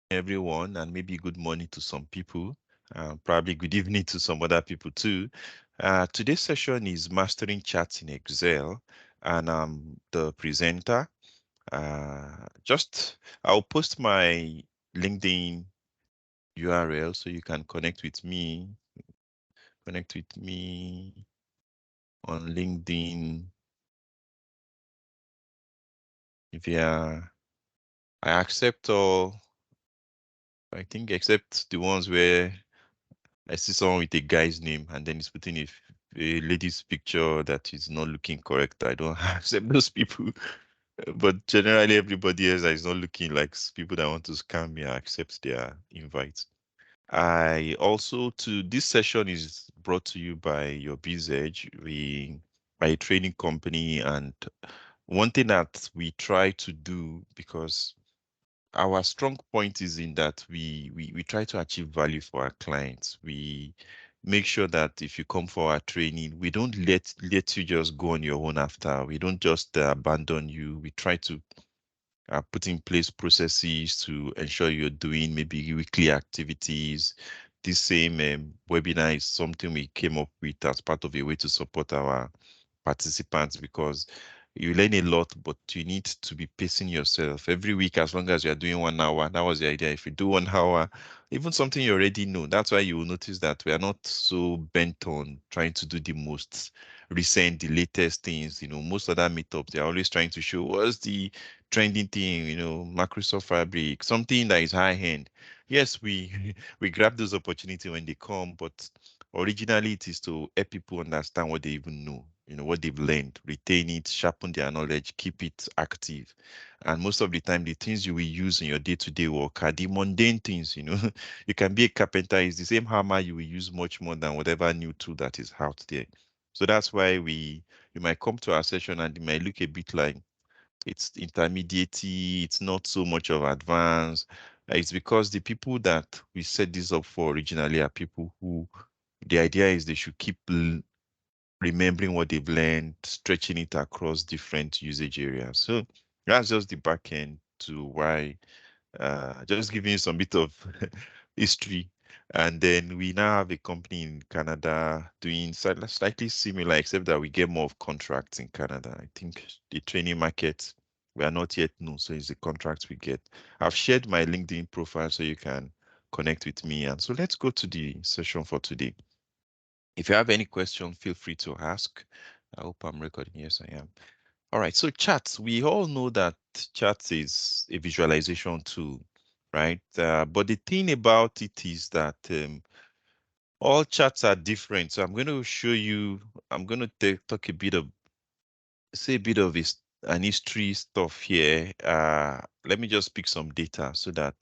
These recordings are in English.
everyone, and maybe good morning to some people, probably good evening to some other people too. Today's session is Mastering Charts in Excel, and I'm the presenter. I'll post my LinkedIn URL so you can connect with me on LinkedIn via, I accept all, I think except the ones where I see someone with a guy's name and then he's putting a lady's picture that is not looking correct. I don't accept those people. But generally, everybody else that is not looking like people that want to scam me, I accept their invites. I also, to this session is brought to you by your BizEdge. We are a training company, and one thing that we try to do, because our strong point is in that we try to achieve value for our clients. We make sure that if you come for our training, we don't let you just go on your own after. We don't just abandon you. We try to put in place processes to ensure you're doing maybe weekly activities. This same webinar is something we came up with as part of a way to support our participants, because you learn a lot, but you need to be pacing yourself every week. As long as you're doing 1 hour, that was the idea. If you do 1 hour, even something you already know, that's why you will notice that we are not so bent on trying to do the most recent, the latest things. Most other meetups, they're always trying to show what's the trending thing, Microsoft Fabric, something that is high end. Yes, we we grab those opportunities when they come, but originally it is to help people understand what they even know, what they've learned, retain it, sharpen their knowledge, keep it active. And most of the time, the things you will use in your day-to-day work are the mundane things. You can be a carpenter, it's the same hammer you will use much more than whatever new tool that is out there. So that's why you might come to our session and it might look a bit like it's intermediate, it's not so much of advanced. It's because the people that we set this up for originally are people who the idea is they should keep remembering what they've learned, stretching it across different usage areas. So that's just the back end to why, just giving you some bit of history. And then we now have a company in Canada doing slightly similar, except that we get more of contracts in Canada. I think the training market, we are not yet known, so it's the contracts we get. I've shared my LinkedIn profile so you can connect with me. And so let's go to the session for today. If you have any question, feel free to ask. I hope I'm recording. Yes, I am. All right. So charts, we all know that charts is a visualization tool, right? But the thing about it is that all charts are different. So I'm going to show you, I'm going to talk a bit of, say a bit of an history stuff here. Let me just pick some data so that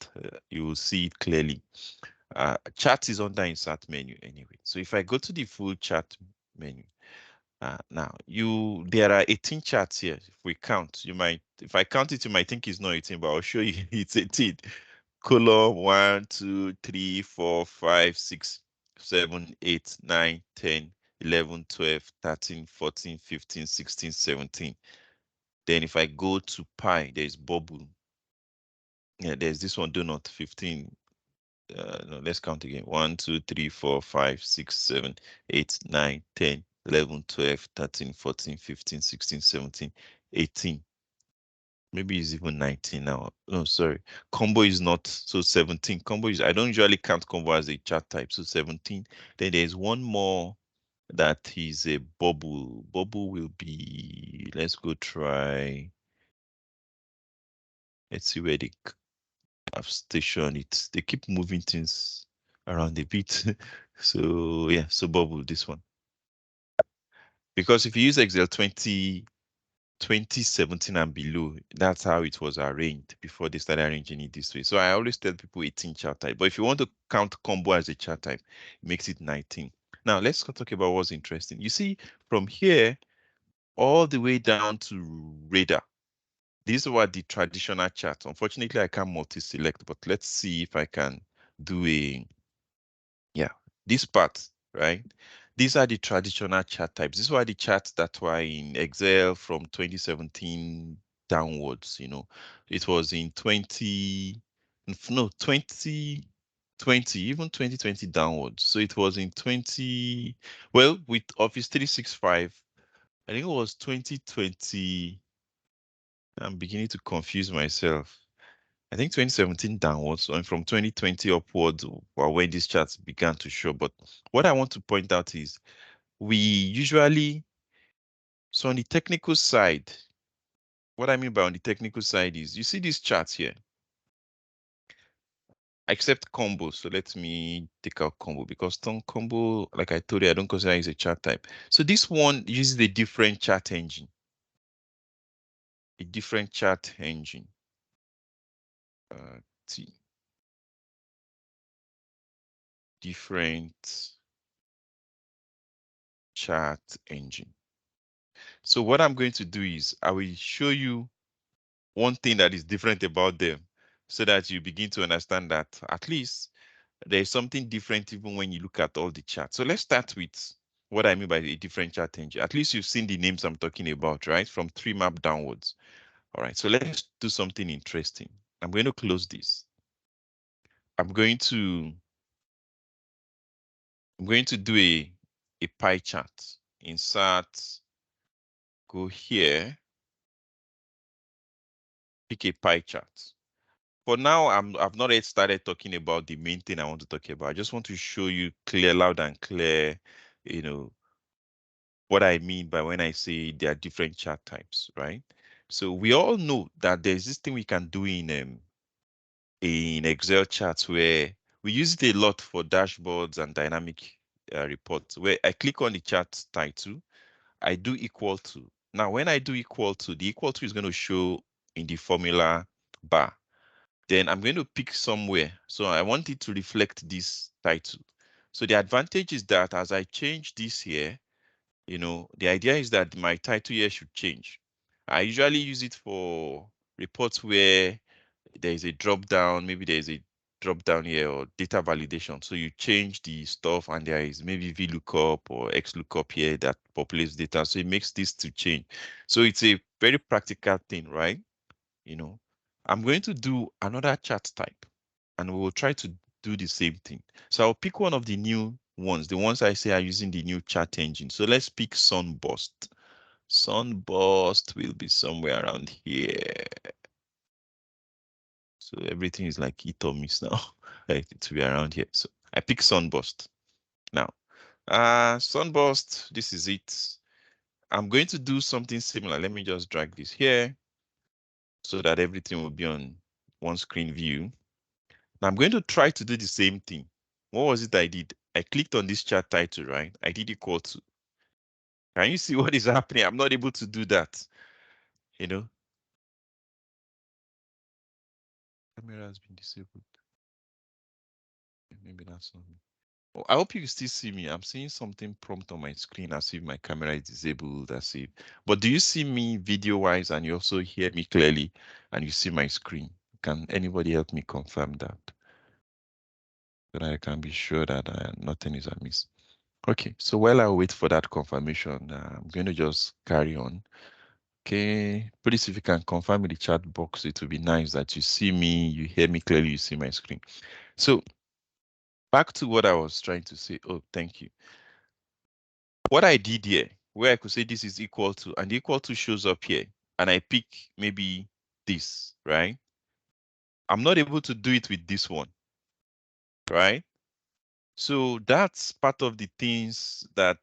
you will see it clearly. Chart is under insert menu anyway. So if I go to the full chart menu, now there are 18 charts here. If we count, if I count it, you might think it's not 18, but I'll show you it's 18. Column 1, 2, 3, 4, 5, 6, 7, 8, 9, 10, 11, 12, 13, 14, 15, 16, 17. Then if I go to pi, there's bubble. Yeah, there's this one, donut, 15. No, let's count again. 1, 2, 3, 4, 5, 6, 7, 8, 9, 10, 11, 12, 13, 14, 15, 16, 17, 18. Maybe it's even 19 now. No, sorry. Combo is not, so 17. Combo is, I don't usually count combo as a chart type, so 17. Then there's one more that is a bubble. Bubble will be, let's go try, let's see where they have stationed it. They keep moving things around a bit. So yeah, so bubble, this one. Because if you use Excel 2017 and below, that's how it was arranged before they started arranging it this way. So I always tell people 18 chart type. But if you want to count combo as a chart type, it makes it 19. Now let's talk about what's interesting. You see, from here all the way down to radar, these were the traditional charts. Unfortunately, I can't multi-select, but let's see if I can do yeah, this part, right? These are the traditional chart types. These were the charts that were in Excel from 2017 downwards. It was in no, 2020, even 2020 downwards. So it was in 20, well, with Office 365, I think it was 2020. I'm beginning to confuse myself. I think 2017 downwards, and from 2020 upwards, or when these charts began to show. But what I want to point out is we usually, so on the technical side, what I mean by on the technical side is you see these charts here, except combo. So let me take out combo because combo, like I told you, I don't consider it as a chart type. So this one uses a different chart engine, a different chart engine. T different chart engine. So what I'm going to do is I will show you one thing that is different about them so that you begin to understand that at least there is something different even when you look at all the charts. So let's start with what I mean by a different chart engine. At least you've seen the names I'm talking about, right? From 3map downwards. All right, so let's do something interesting. I'm going to close this. I'm going to do a pie chart. Insert, go here, pick a pie chart. For now, I've not yet started talking about the main thing I want to talk about. I just want to show you clear, loud and clear, you know, what I mean by when I say there are different chart types, right? So we all know that there's this thing we can do in Excel charts where we use it a lot for dashboards and dynamic reports, where I click on the chart title, I do equal to. Now, when I do equal to, the equal to is going to show in the formula bar. Then I'm going to pick somewhere. So I want it to reflect this title. So the advantage is that as I change this here, the idea is that my title here should change. I usually use it for reports where there is a drop down, maybe there is a drop down here or data validation. So you change the stuff and there is maybe VLOOKUP or XLOOKUP here that populates data. So it makes this to change. So it's a very practical thing, right? I'm going to do another chart type and we will try to do the same thing. So I'll pick one of the new ones, the ones I say are using the new chart engine. So let's pick Sunburst. Sunburst will be somewhere around here. So everything is like hit or miss now. Like it will be around here. So I pick Sunburst. Now, Sunburst, this is it. I'm going to do something similar. Let me just drag this here so that everything will be on one screen view. Now I'm going to try to do the same thing. What was it I did? I clicked on this chart title, right? I did equal to. Can you see what is happening? I'm not able to do that. Camera has been disabled. Maybe that's not me. Oh, I hope you can still see me. I'm seeing something prompt on my screen as if my camera is disabled, as if. But do you see me video-wise and you also hear me clearly and you see my screen? Can anybody help me confirm that? So that I can be sure that nothing is amiss. Okay, so while I wait for that confirmation, I'm going to just carry on. Okay, please, if you can confirm in the chat box, it would be nice that you see me, you hear me clearly, you see my screen. So back to what I was trying to say. Oh, thank you. What I did here, where I could say this is equal to, and the equal to shows up here, and I pick maybe this, right? I'm not able to do it with this one, right? So that's part of the things that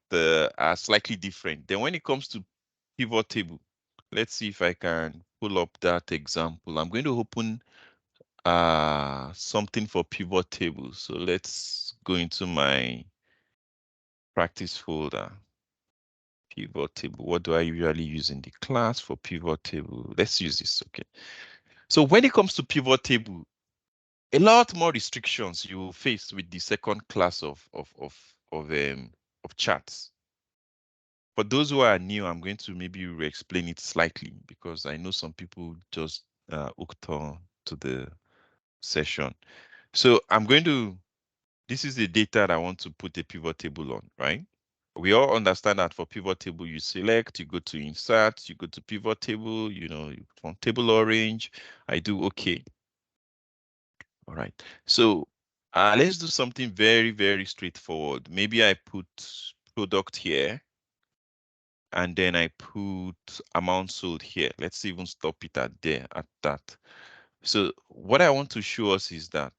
are slightly different. Then when it comes to pivot table, let's see if I can pull up that example. I'm going to open something for pivot table. So let's go into my practice folder. Pivot table. What do I usually use in the class for pivot table? Let's use this. Okay. So when it comes to pivot table, a lot more restrictions you will face with the second class of charts. For those who are new, I'm going to maybe re-explain it slightly because I know some people just hooked on to the session. So this is the data that I want to put a pivot table on, right? We all understand that for pivot table, you select, you go to insert, you go to pivot table, from table orange, I do okay. All right. So let's do something very, very straightforward. Maybe I put product here, and then I put amount sold here. Let's even stop it at there, at that. So what I want to show us is that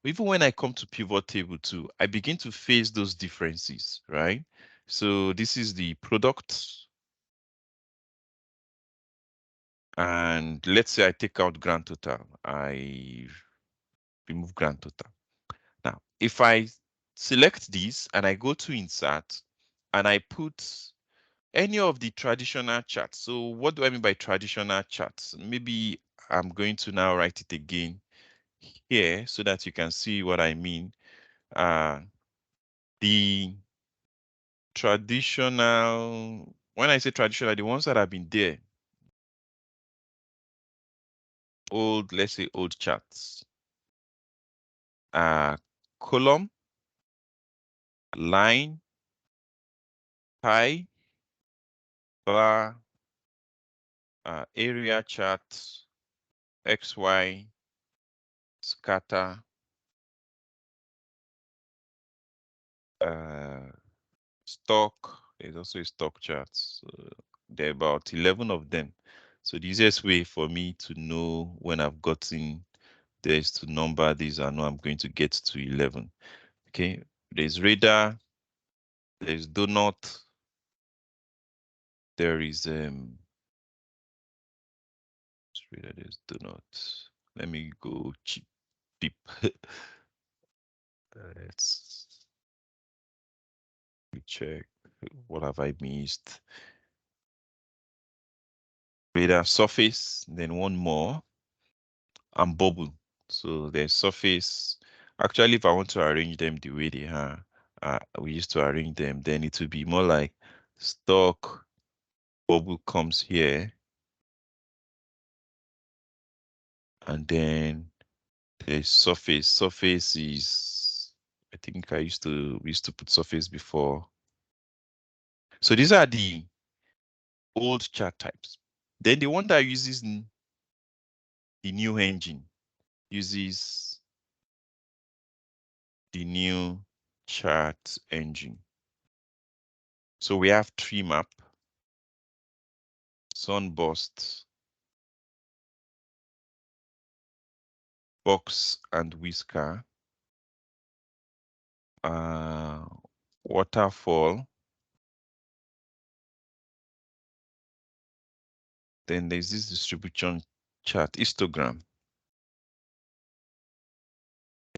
even when I come to pivot table 2, I begin to face those differences, right? So this is the product. And let's say I take out grand total. I remove grand total. Now, if I select this and I go to insert and I put any of the traditional charts. So what do I mean by traditional charts? Maybe I'm going to now write it again here so that you can see what I mean. The traditional, when I say traditional, the ones that have been there, old, let's say old charts, column, line, pie, bar, area chart, XY, scatter, stock. There's also a stock chart. So there are about 11 of them. So the easiest way for me to know when I've gotten there is to number these. I know I'm going to get to 11. Okay, there's radar, there's donut, there is radar, there's donut. Let me go cheap deep. Let's check. What have I missed? Radar, surface, then one more, and bubble. So there's surface. Actually, if I want to arrange them the way they are, we used to arrange them, then it would be more like stock, bubble comes here, and then there's surface. Surface is, I think we used to put surface before. So these are the old chart types. Then the one that uses the new engine uses the new chart engine. So we have tree map, sunburst, box and whisker, waterfall. Then there's this distribution chart, histogram.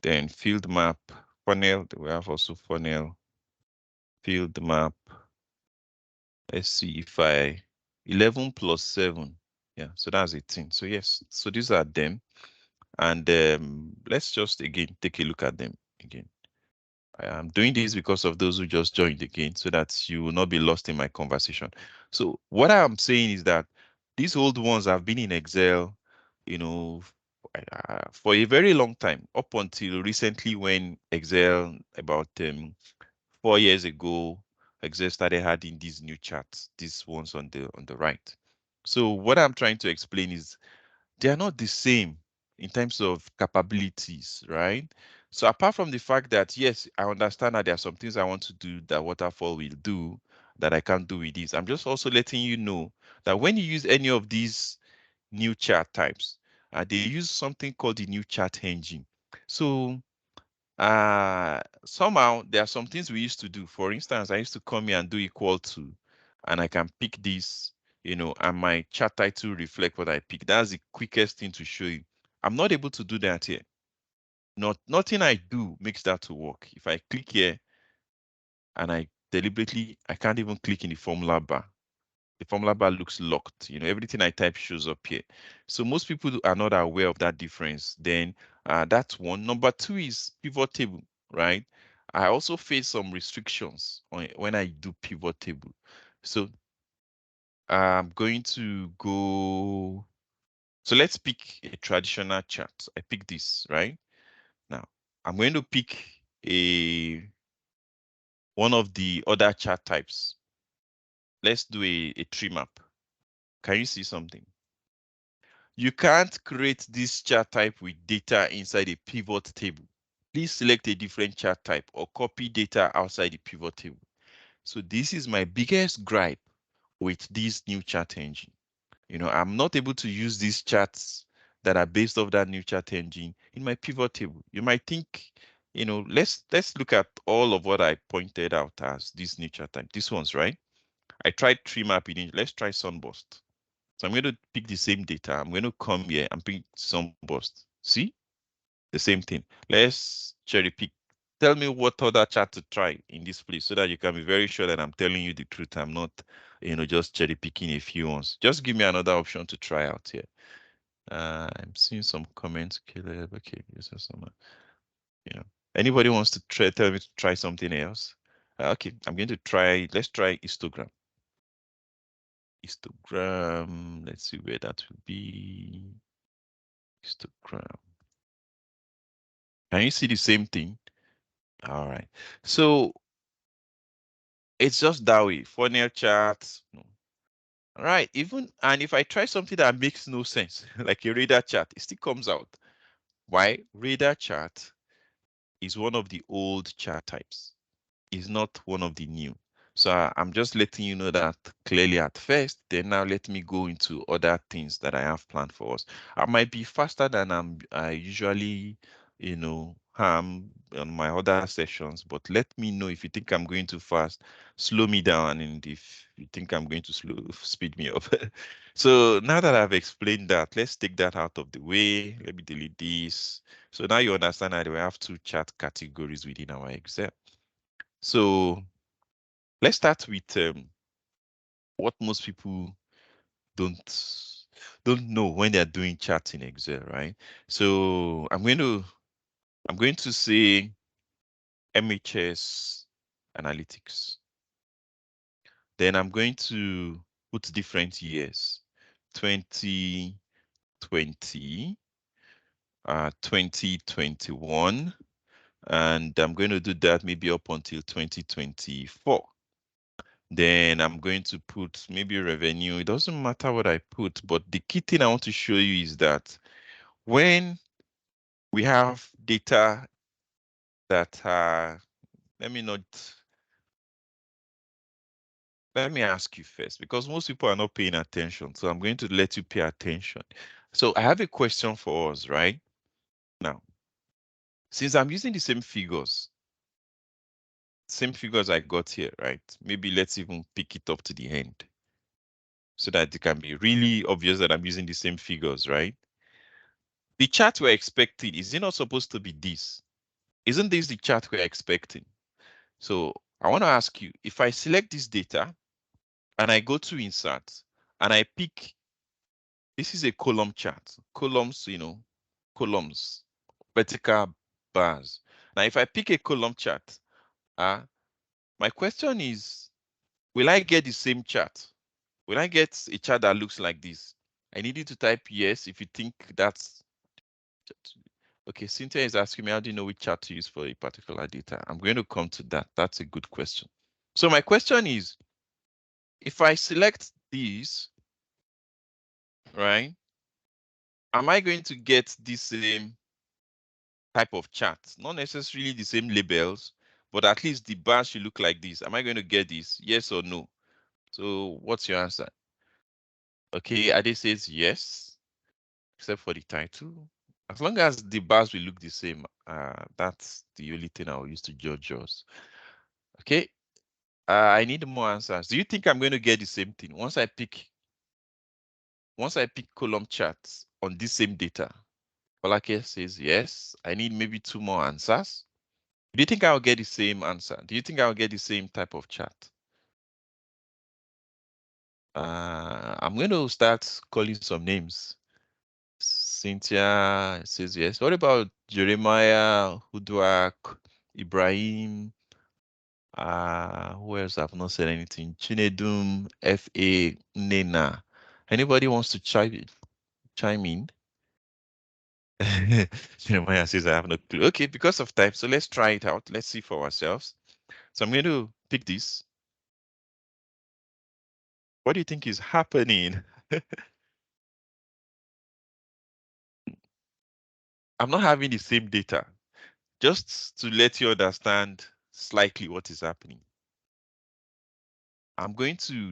Then field map, funnel. We have also funnel, field map. Let's see if 11 plus 7. Yeah, so that's 18. So yes, so these are them. And let's just again take a look at them again. I am doing this because of those who just joined again so that you will not be lost in my conversation. So what I'm saying is that these old ones have been in Excel, you know, for a very long time, up until recently when Excel, about 4 years ago, Excel started adding these new charts, these ones on the right. So what I'm trying to explain is they are not the same in terms of capabilities, right? So apart from the fact that, yes, I understand that there are some things I want to do that Waterfall will do that I can't do with this. I'm just also letting you know that when you use any of these new chart types, they use something called the new chart engine. So somehow there are some things we used to do. For instance, I used to come here and do equal to, and I can pick this, and my chat title reflect what I pick. That's the quickest thing to show you. I'm not able to do that here. Nothing I do makes that to work. If I click here and I can't even click in the formula bar. The formula bar looks locked. Everything I type shows up here. So most people are not aware of that difference. Then that's one. Number two is pivot table, right? I also face some restrictions when I do pivot table. So I'm going to go. So let's pick a traditional chart. I pick this, right? Now I'm going to pick one of the other chart types. Let's do a tree map. Can you see something? You can't create this chart type with data inside a pivot table. Please select a different chart type or copy data outside the pivot table. So this is my biggest gripe with this new chart engine. I'm not able to use these charts that are based off that new chart engine in my pivot table. You might think, let's look at all of what I pointed out as this new chart type. This one's right. I tried tree mapping. Let's try sunburst. So I'm going to pick the same data. I'm going to come here and pick sunburst. See? The same thing. Let's cherry pick. Tell me what other chart to try in this place so that you can be very sure that I'm telling you the truth. I'm not, just cherry picking a few ones. Just give me another option to try out here. I'm seeing some comments, Caleb. Okay, yes, some, anybody wants to tell me to try something else? Okay, I'm going to try, let's try histogram. Histogram, let's see where that will be. Histogram. Can you see the same thing? All right. So it's just that way. Funnel charts. No. All right. And if I try something that makes no sense, like a radar chart, it still comes out. Why? Radar chart is one of the old chart types. Is not one of the new. So I'm just letting you know that clearly at first. Then now let me go into other things that I have planned for us. I might be faster than I usually, am on my other sessions, but let me know if you think I'm going too fast, slow me down, and if you think I'm going to speed me up. So now that I've explained that, let's take that out of the way. Let me delete this. So now you understand that we have two chart categories within our Excel. So let's start with what most people don't know when they're doing charts in Excel, right? So I'm going to say MHS analytics. Then I'm going to put different years, 2020, 2021, and I'm going to do that maybe up until 2024. Then I'm going to put maybe revenue. It doesn't matter what I put, but the key thing I want to show you is that when we have data that let me ask you first, because most people are not paying attention. So I'm going to let you pay attention. So I have a question for us right now. Since I'm using the same figures I got here, right? Maybe let's even pick it up to the end so that it can be really obvious that I'm using the same figures, right? The chart we're expecting, is it not supposed to be this? Isn't this the chart we're expecting? So I want to ask you, if I select this data and I go to insert and I pick, this is a column chart, columns, columns, vertical bars. Now, if I pick a column chart, my question is, will I get the same chart? Will I get a chart that looks like this? I need you to type yes if you think that's okay. Cynthia is asking me, how do you know which chart to use for a particular data? I'm going to come to that. That's a good question. So my question is, if I select these, right, am I going to get the same type of chart? Not necessarily the same labels, but at least the bar should look like this. Am I going to get this? Yes or no? So what's your answer? Okay, Ade says yes, except for the title. As long as the bars will look the same, that's the only thing I'll use to judge yours. Okay, I need more answers. Do you think I'm going to get the same thing once I pick column charts on this same data? Olake says yes. I need maybe two more answers. Do you think I'll get the same answer? Do you think I'll get the same type of chart? I'm going to start calling some names. Cynthia says yes. What about Jeremiah, Hudwak, Ibrahim? Who else have not said anything? Chinedum, F.A., Nena. Anybody wants to chime in? Jeremiah says, I have no clue. Okay, because of time, so let's try it out. Let's see for ourselves. So I'm going to pick this. What do you think is happening? I'm not having the same data. Just to let you understand slightly what is happening. I'm going to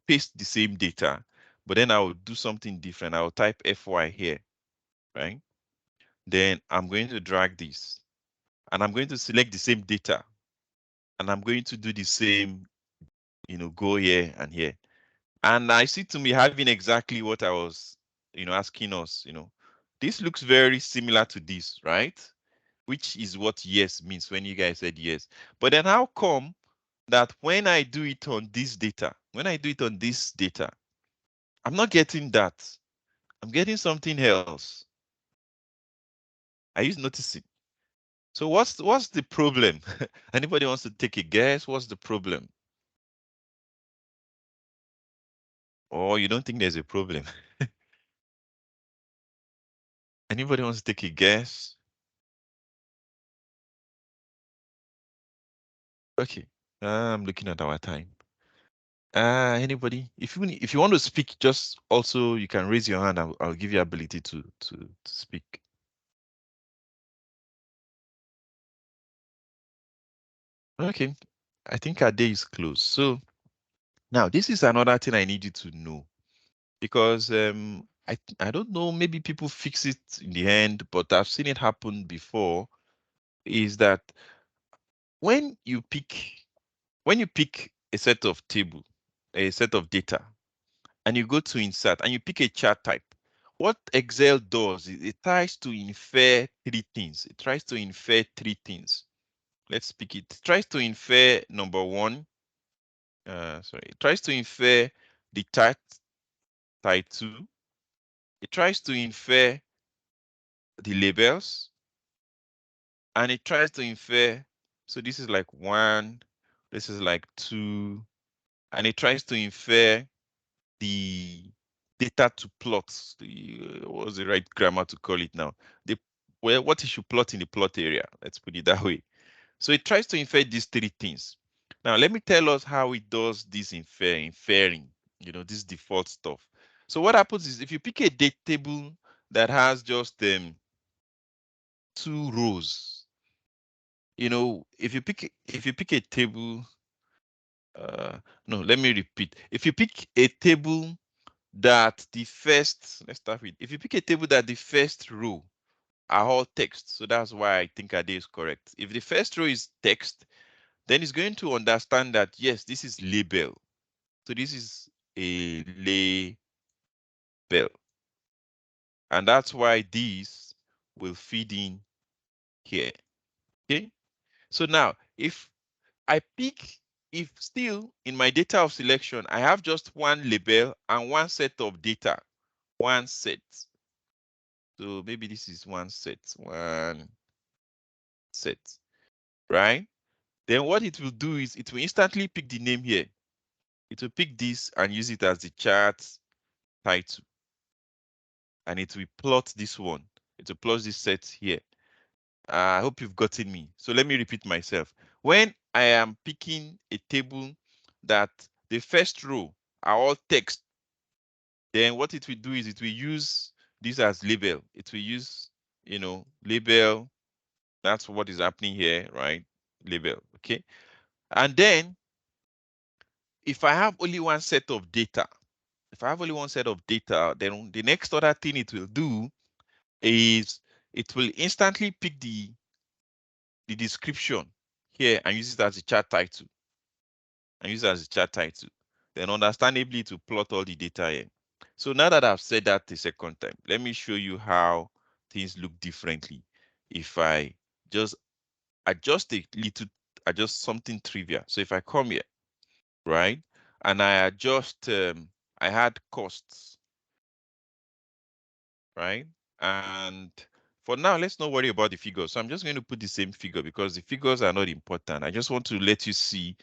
paste the same data, but then I will do something different. I will type FY here, right? Then I'm going to drag this and I'm going to select the same data and I'm going to do the same, go here and here. And I see to me having exactly what I was, asking us, this looks very similar to this, right? Which is what yes means when you guys said yes. But then how come that when I do it on this data, I'm not getting that. I'm getting something else. Are you noticing? So what's the problem? Anybody wants to take a guess? What's the problem? Or you don't think there's a problem? Anybody wants to take a guess? Okay. I'm looking at our time. Anybody? If you want to speak, just also you can raise your hand. I'll give you ability to speak. Okay. I think our day is closed. So now this is another thing I need you to know because I don't know, maybe people fix it in the end, but I've seen it happen before. Is that when you pick a set of a set of data, and you go to insert and you pick a chart type, what Excel does is it tries to infer three things. It tries to infer three things. Let's pick it. It tries to infer number one. It tries to infer the type two. It tries to infer the labels, and it tries to infer. So this is like one, this is like two, and it tries to infer the data to plot. What was the right grammar to call it now? The what it should plot in the plot area. Let's put it that way. So it tries to infer these three things. Now let me tell us how it does this inferring. This default stuff. So what happens is if you pick a date table that has just two rows, if you pick a table, no, let me repeat. If you pick a table that the first, let's start with, if you pick a table that the first row are all text, so that's why I think Ade is correct. If the first row is text, then it's going to understand that, yes, this is label. So this is a label. And that's why these will feed in here. Okay. So now, if still in my data of selection, I have just one label and one set of data, one set. So maybe this is one set, right? Then what it will do is it will instantly pick the name here. It will pick this and use it as the chart title. And it will plot this one. It will plot this set here. I hope you've gotten me. So let me repeat myself. When I am picking a table that the first row are all text, then what it will do is it will use this as label. It will use, label. That's what is happening here, right? Label, okay? And then if I have only one set of data, then the next other thing it will do is it will instantly pick the description here and use it as a chart title. Then understandably to plot all the data here. So now that I've said that the second time, let me show you how things look differently if I just adjust something trivial. So if I come here, right, and I adjust, I had costs, right? And for now, let's not worry about the figures. So I'm just going to put the same figure because the figures are not important. I just want to let you see,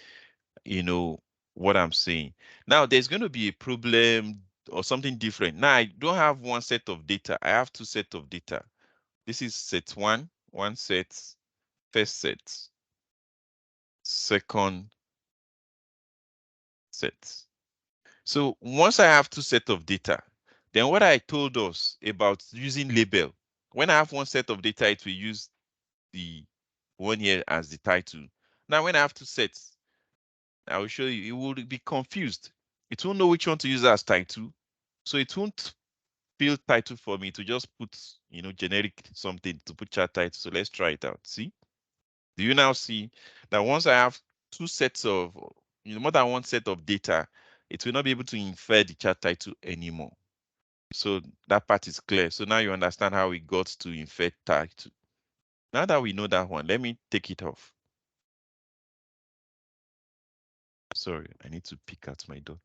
what I'm saying. Now, there's going to be a problem or something different. Now, I don't have one set of data. I have two sets of data. This is set one set, first set, second set. So once I have two sets of data, then what I told us about using label, When I have one set of data, it will use the one here as the title. Now, when I have two sets, I will show you, it will be confused. It won't know which one to use as title. So it won't feel title for me to just put, generic something to put chart title. So let's try it out. See? Do you now see that once I have two sets of, more than one set of data, it will not be able to infer the chart title anymore. So that part is clear. So now you understand how we got to infer title. Now that we know that one, let me take it off. Sorry, I need to pick at my daughter.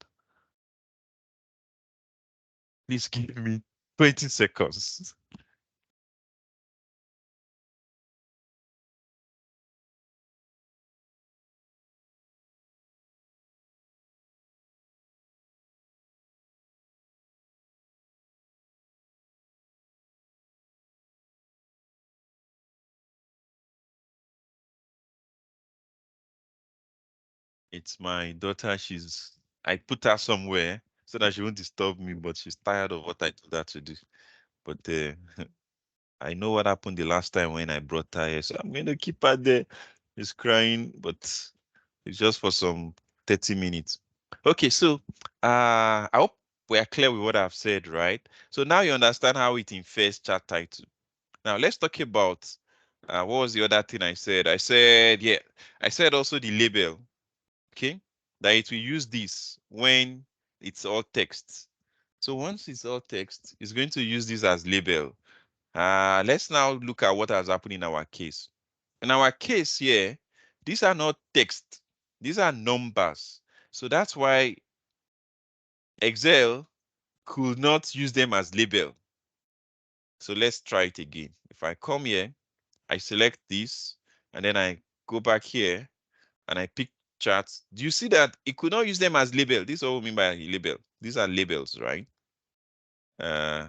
Please give me 20 seconds. It's my daughter. I put her somewhere so that she won't disturb me, but she's tired of what I told her to do. But I know what happened the last time when I brought her here, so I'm going to keep her there. She's crying, but it's just for some 30 minutes. Okay, so I hope we are clear with what I've said, right? So now you understand how it infers chart title. Now let's talk about what was the other thing I said? I said also the label, okay? That it will use this when it's all text. So once it's all text, it's going to use this as label. Let's now look at what has happened in our case. In our case here, these are not text. These are numbers. So that's why Excel could not use them as label. So let's try it again. If I come here, I select this, and then I go back here, and I pick charts. Do you see that it could not use them as label? This is what we mean by label. These are labels, right? Uh,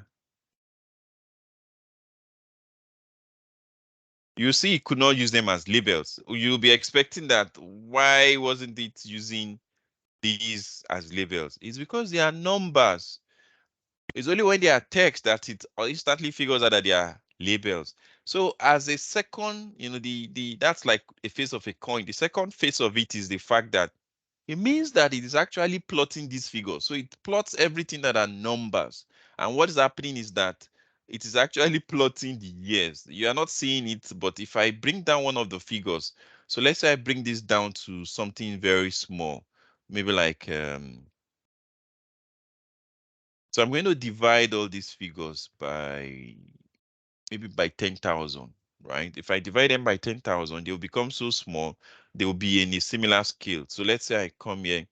you see it could not use them as labels. You'll be expecting that. Why wasn't it using these as labels? It's because they are numbers. It's only when they are text that it instantly figures out that they are labels. So as a second, the that's like a face of a coin. The second face of it is the fact that it means that it is actually plotting these figures. So it plots everything that are numbers. And what is happening is that it is actually plotting the years. You are not seeing it, but if I bring down one of the figures, so let's say I bring this down to something very small, maybe like so I'm going to divide all these figures by maybe by 10,000, right? If I divide them by 10,000, they'll become so small, they will be in a similar scale. So let's say I come here.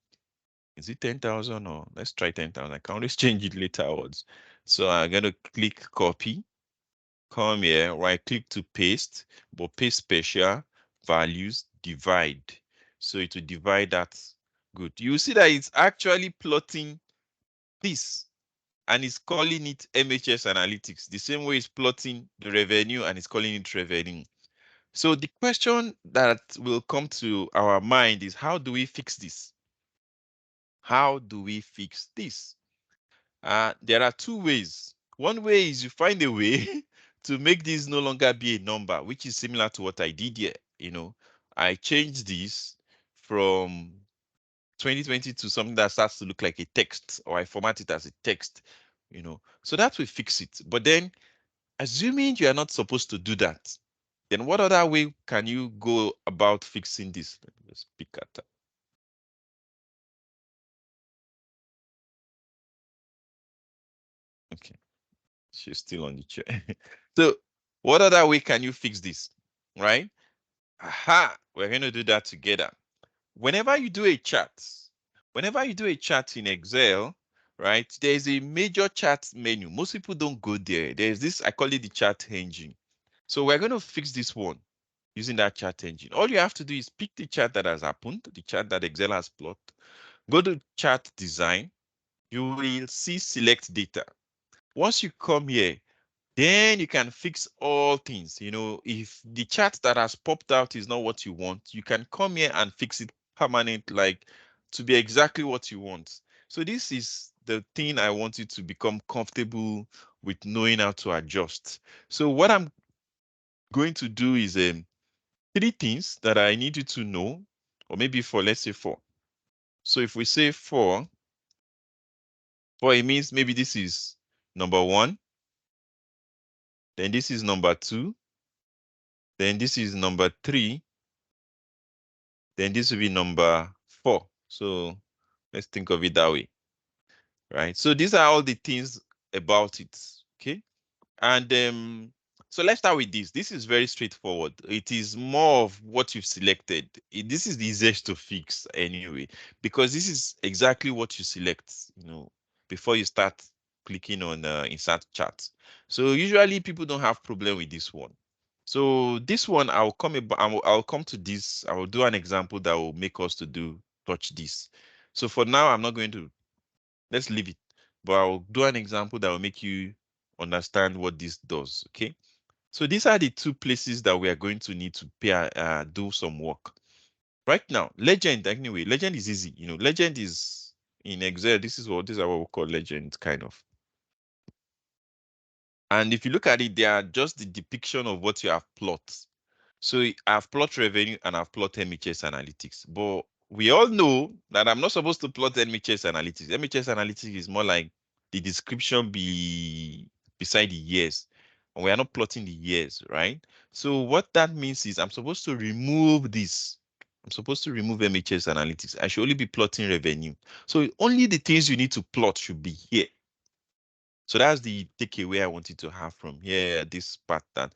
Is it 10,000 or let's try 10,000? I can always change it later onwards. So I'm going to click copy, come here, right click to paste, but paste special values, divide. So it will divide that. Good. You see that it's actually plotting this and it's calling it MHS Analytics, the same way it's plotting the revenue and it's calling it revenue. So the question that will come to our mind is, how do we fix this? How do we fix this? There are two ways. One way is you find a way to make this no longer be a number, which is similar to what I did here. I changed this from 2020 to something that starts to look like a text, or I format it as a text. So that will fix it. But then, assuming you are not supposed to do that, then what other way can you go about fixing this? Let me just pick at that. Okay, she's still on the chair. So what other way can you fix this? Right? Aha, we're going to do that together. Whenever you do a chart, in Excel, right, there's a major chart menu. Most people don't go there. There's this, I call it the chart engine. So we're going to fix this one using that chart engine. All you have to do is pick the chart that has happened, the chart that Excel has plotted. Go to chart design. You will see select data. Once you come here, then you can fix all things. If the chart that has popped out is not what you want, you can come here and fix it permanent, like to be exactly what you want. So this is the thing I want you to become comfortable with knowing how to adjust. So what I'm going to do is 3 things that I need you to know, or maybe let's say 4. So if we say 4, it means maybe this is number 1, then this is number 2, then this is number 3, then this will be number 4. So let's think of it that way, right? So these are all the things about it, okay? And so let's start with this. This is very straightforward. It is more of what you've selected. This is the easiest to fix anyway, because this is exactly what you select, before you start clicking on insert chart. So usually people don't have problem with this one. So this one, I'll come to this. I will do an example that will make us to touch this. So for now, I'm not going to, let's leave it, but I'll do an example that will make you understand what this does. Okay. So these are the 2 places that we are going to need to do some work. Right now, legend, anyway, legend is easy. Legend is in Excel. These are what we call legend, kind of. And if you look at it, they are just the depiction of what you have plotted. So I've plot revenue and I've plot MHS analytics. But we all know that I'm not supposed to plot MHS analytics. MHS analytics is more like the description beside the years. And we are not plotting the years, right? So what that means is I'm supposed to remove this. I'm supposed to remove MHS analytics. I should only be plotting revenue. So only the things you need to plot should be here. So that's the takeaway I wanted to have from here, this part, that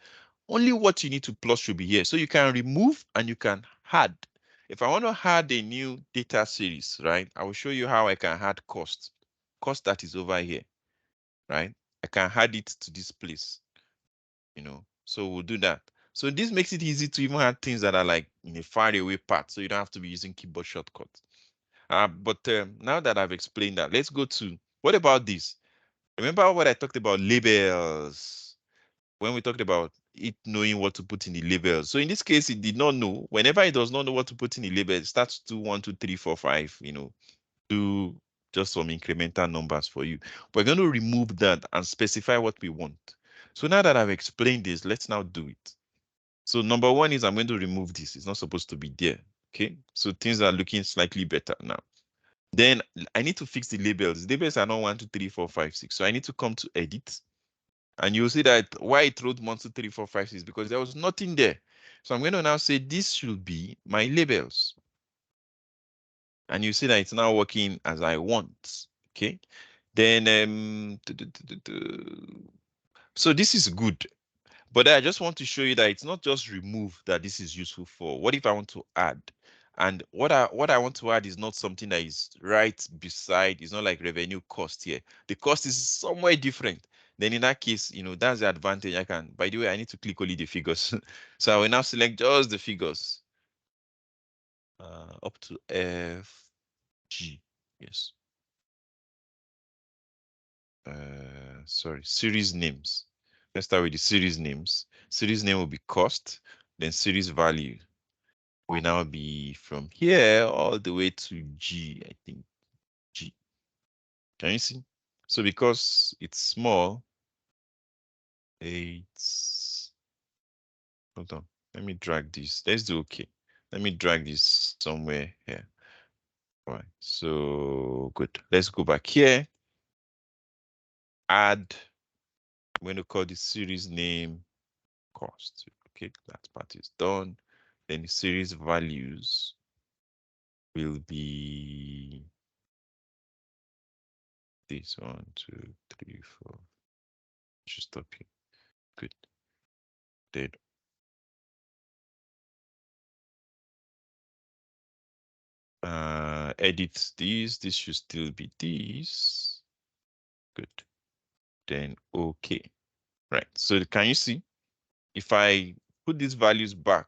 only what you need to plot should be here. So you can remove and you can add. If I want to add a new data series, right, I will show you how I can add cost that is over here, right? I can add it to this place, so we'll do that. So this makes it easy to even add things that are like in a far away part, so you don't have to be using keyboard shortcuts. But now that I've explained that, let's go to, what about this? Remember what I talked about labels when we talked about it knowing what to put in the labels. So in this case, it did not know. Whenever it does not know what to put in the label, it starts to 1, 2, 3, 4, 5, do just some incremental numbers for you. We're going to remove that and specify what we want. So now that I've explained this, let's now do it. So number 1 is I'm going to remove this. It's not supposed to be there. Okay. So things are looking slightly better now. Then I need to fix the labels. The labels are not 1, 2, 3, 4, 5, 6. So I need to come to edit. And you'll see that why it wrote 1, 2, 3, 4, 5, 6, because there was nothing there. So I'm going to now say this should be my labels. And you see that it's now working as I want. Okay. Then so this is good. But I just want to show you that it's not just remove that this is useful for. What if I want to add? And what I want to add is not something that is right beside, it's not like revenue cost here. The cost is somewhere different. Then in that case, that's the advantage. By the way, I need to click only the figures. So I will now select just the figures. Up to FG. Yes. Sorry, series names. Let's start with the series names. Series name will be cost, then series value will now be from here all the way to G, I think. G. Can you see? So because it's small, it's, hold on. Let me drag this. Let's do okay. Let me drag this somewhere here. All right. So good. Let's go back here. Add. I'm going to call this series name cost. Okay, that part is done. Then the series values will be this 1, 2, 3, 4. Should stop here. Good. Then edit these. This should still be these. Good. Then okay. Right. So can you see? If I put these values back,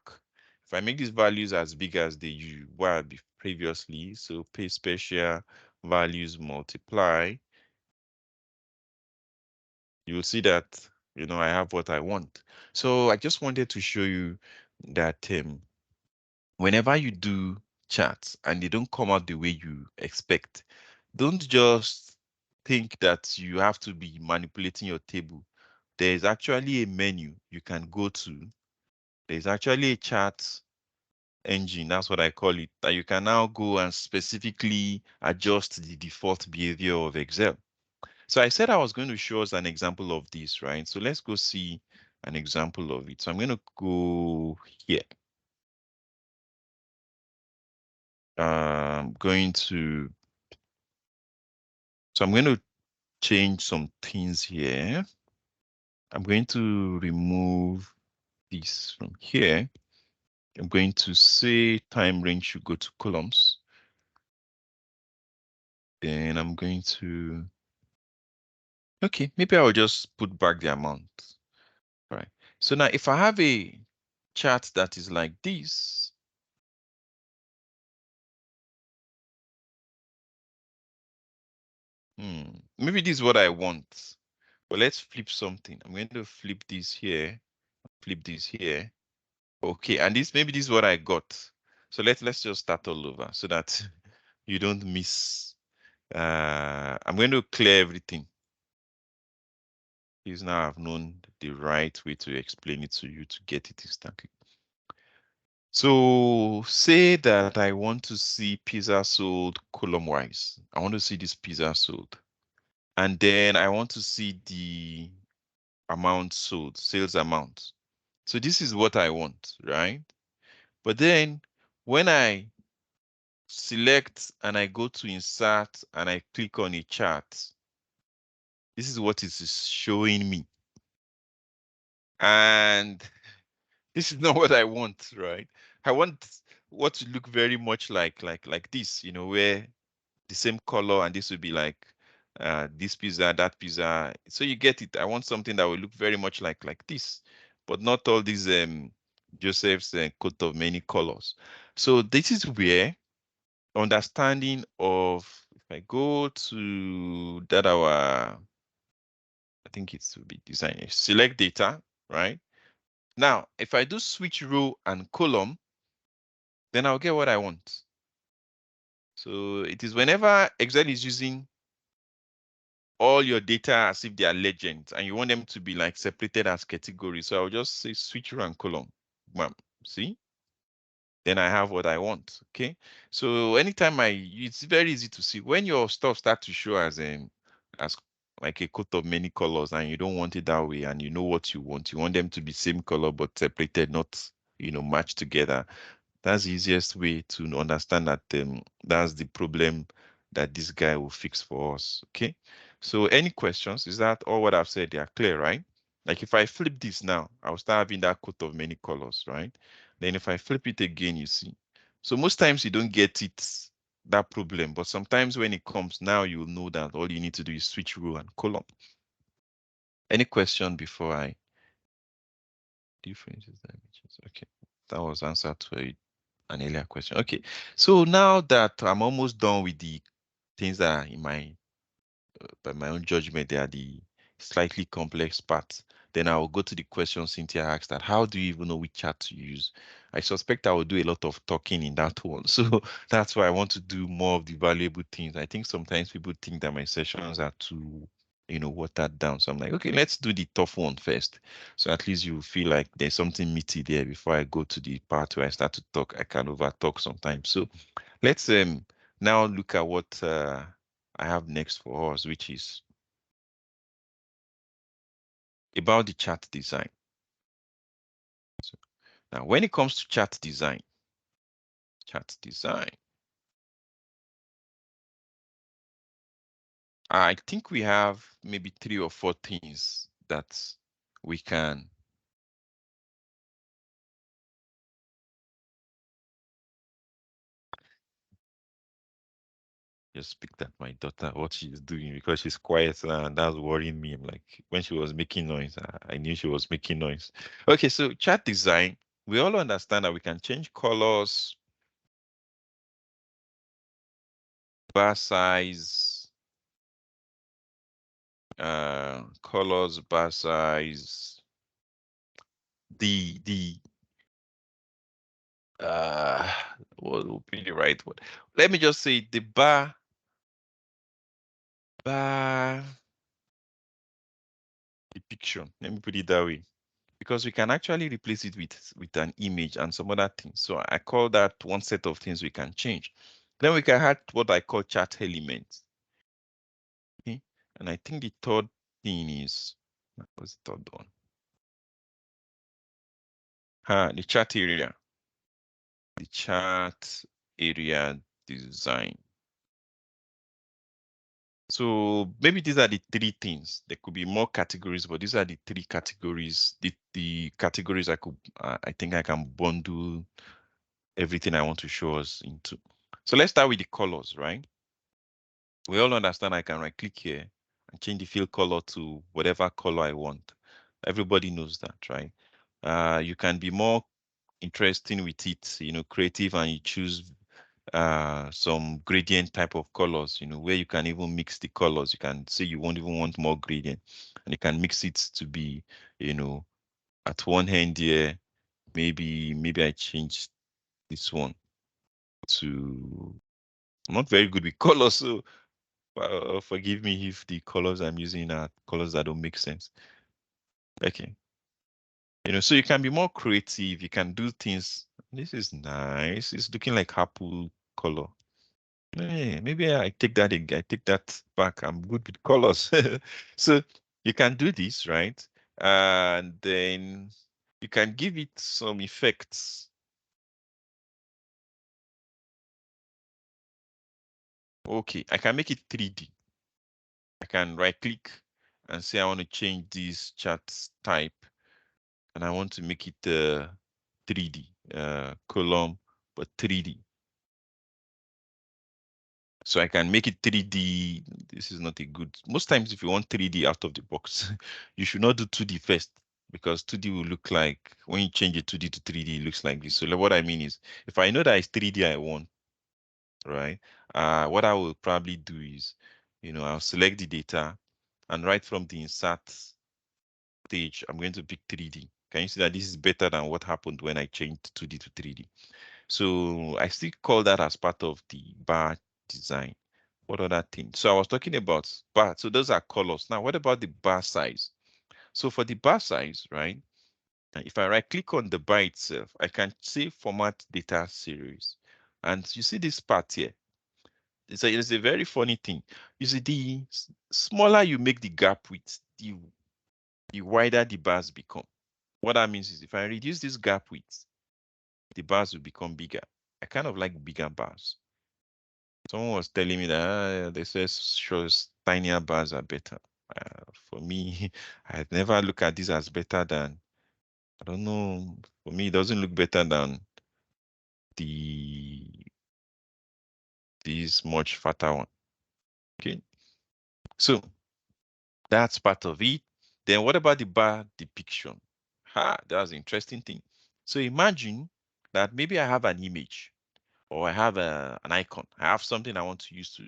if I make these values as big as they were previously, so pay special values multiply, you'll see that, I have what I want. So I just wanted to show you that whenever you do charts and they don't come out the way you expect, don't just think that you have to be manipulating your table, there's actually a menu you can go to. There's actually a chart engine, that's what I call it, that you can now go and specifically adjust the default behavior of Excel. So I said I was going to show us an example of this, right? So let's go see an example of it. So I'm going to go here. Going to, so I'm going to change some things here. I'm going to remove this from here. I'm going to say time range should go to columns. Then I'm going to, okay, maybe I'll just put back the amount. All right. So now if I have a chart that is like this, maybe this is what I want. But let's flip something. I'm going to flip this here, flip this here. Okay, and this maybe this is what I got. So let's just start all over so that you don't miss. I'm going to clear everything. Please now I've known the right way to explain it to you to get it instantly. So say that I want to see pizza sold column wise. I want to see this pizza sold. And then I want to see the amount sold, sales amount. So this is what I want, right? But then when I select and I go to insert and I click on a chart, this is what it is showing me. And this is not what I want, right? I want what to look very much like this, where the same color and this would be like this pizza, that pizza. So you get it. I want something that will look very much like this, but not all these Joseph's coat of many colors. So this is where understanding of, if I go to that I think it will be design, select data, right? Now, if I do switch row and column, then I'll get what I want. So it is whenever Excel is using all your data as if they are legends and you want them to be like separated as categories. So I'll just say switch row and column. Bam. See? Then I have what I want. Okay. So anytime it's very easy to see when your stuff start to show as like a coat of many colors and you don't want it that way and you know what you want. You want them to be same color but separated, not matched together. That's the easiest way to understand that that's the problem that this guy will fix for us. Okay. So any questions? Is that all what I've said? They are clear, right? Like if I flip this now, I'll start having that coat of many colors, right? Then if I flip it again, you see. So most times you don't get it, that problem, but sometimes when it comes now, you'll know that all you need to do is switch row and column. Any question before I differences damages? Okay, that was answered to an earlier question. Okay, so now that I'm almost done with the things that are in my by my own judgment, they are the slightly complex parts. Then I will go to the question Cynthia asked, that how do you even know which chart to use? I suspect I will do a lot of talking in that one. So that's why I want to do more of the valuable things. I think sometimes people think that my sessions are too, watered down. So I'm like, okay, let's do the tough one first. So at least you feel like there's something meaty there before I go to the part where I start to talk. I can over talk sometimes. So let's now look at what I have next for us, which is about the chart design. So now, when it comes to chart design, I think we have maybe 3 or 4 things that we can. Just picked at my daughter, what she's doing, because she's quiet and that's worrying me. I'm like, when she was making noise, I knew she was making noise. Okay, so chart design, we all understand that we can change colors, bar size, colors, bar size, the uh what would be the right word? Let me just say the bar bar depiction. Let me put it that way. Because we can actually replace it with an image and some other things. So I call that one set of things we can change. Then we can add what I call chart elements. Okay. And I think the third thing is, what's the third one? The chart area. The chart area design. So maybe these are the three things. There could be more categories, but these are the three categories. The categories I think I can bundle everything I want to show us into. So let's start with the colors, right? We all understand I can right click here and change the fill color to whatever color I want. Everybody knows that, right? You can be more interesting with it, creative, and you choose some gradient type of colors, where you can even mix the colors. You can say you won't even want more gradient, and you can mix it to be, at one hand here, maybe I change this one to. I'm not very good with colors, so forgive me if the colors I'm using are colors that don't make sense. Okay. So you can be more creative. You can do things. This is nice. It's looking like apple color. Hey, maybe I take that again. I take that back. I'm good with colors. So you can do this, right? And then you can give it some effects. Okay, I can make it 3D. I can right click and say I want to change this chart type and I want to make it 3D column, but 3D. So I can make it 3D. This is not a good. Most times, if you want 3D out of the box, you should not do 2D first because 2D will look like when you change it 2D to 3D, it looks like this. So what I mean is, if I know that it's 3D I want, right? What I will probably do is, I'll select the data and right from the insert stage, I'm going to pick 3D. Can you see that this is better than what happened when I changed 2D to 3D? So I still call that as part of the bar design. What other thing? So I was talking about bar. So those are colors. Now, what about the bar size? So for the bar size, right? If I right click on the bar itself, I can say format data series. And you see this part here. It's a very funny thing. You see, the smaller you make the gap width, the wider the bars become. What that means is if I reduce this gap width, the bars will become bigger. I kind of like bigger bars. Someone was telling me that they say shows tinier bars are better. For me, I never look at this as better than. I don't know. For me, it doesn't look better than the this much fatter one. Okay, so that's part of it. Then what about the bar depiction? That's an interesting thing. So imagine that maybe I have an image or I have an icon. I have something I want to use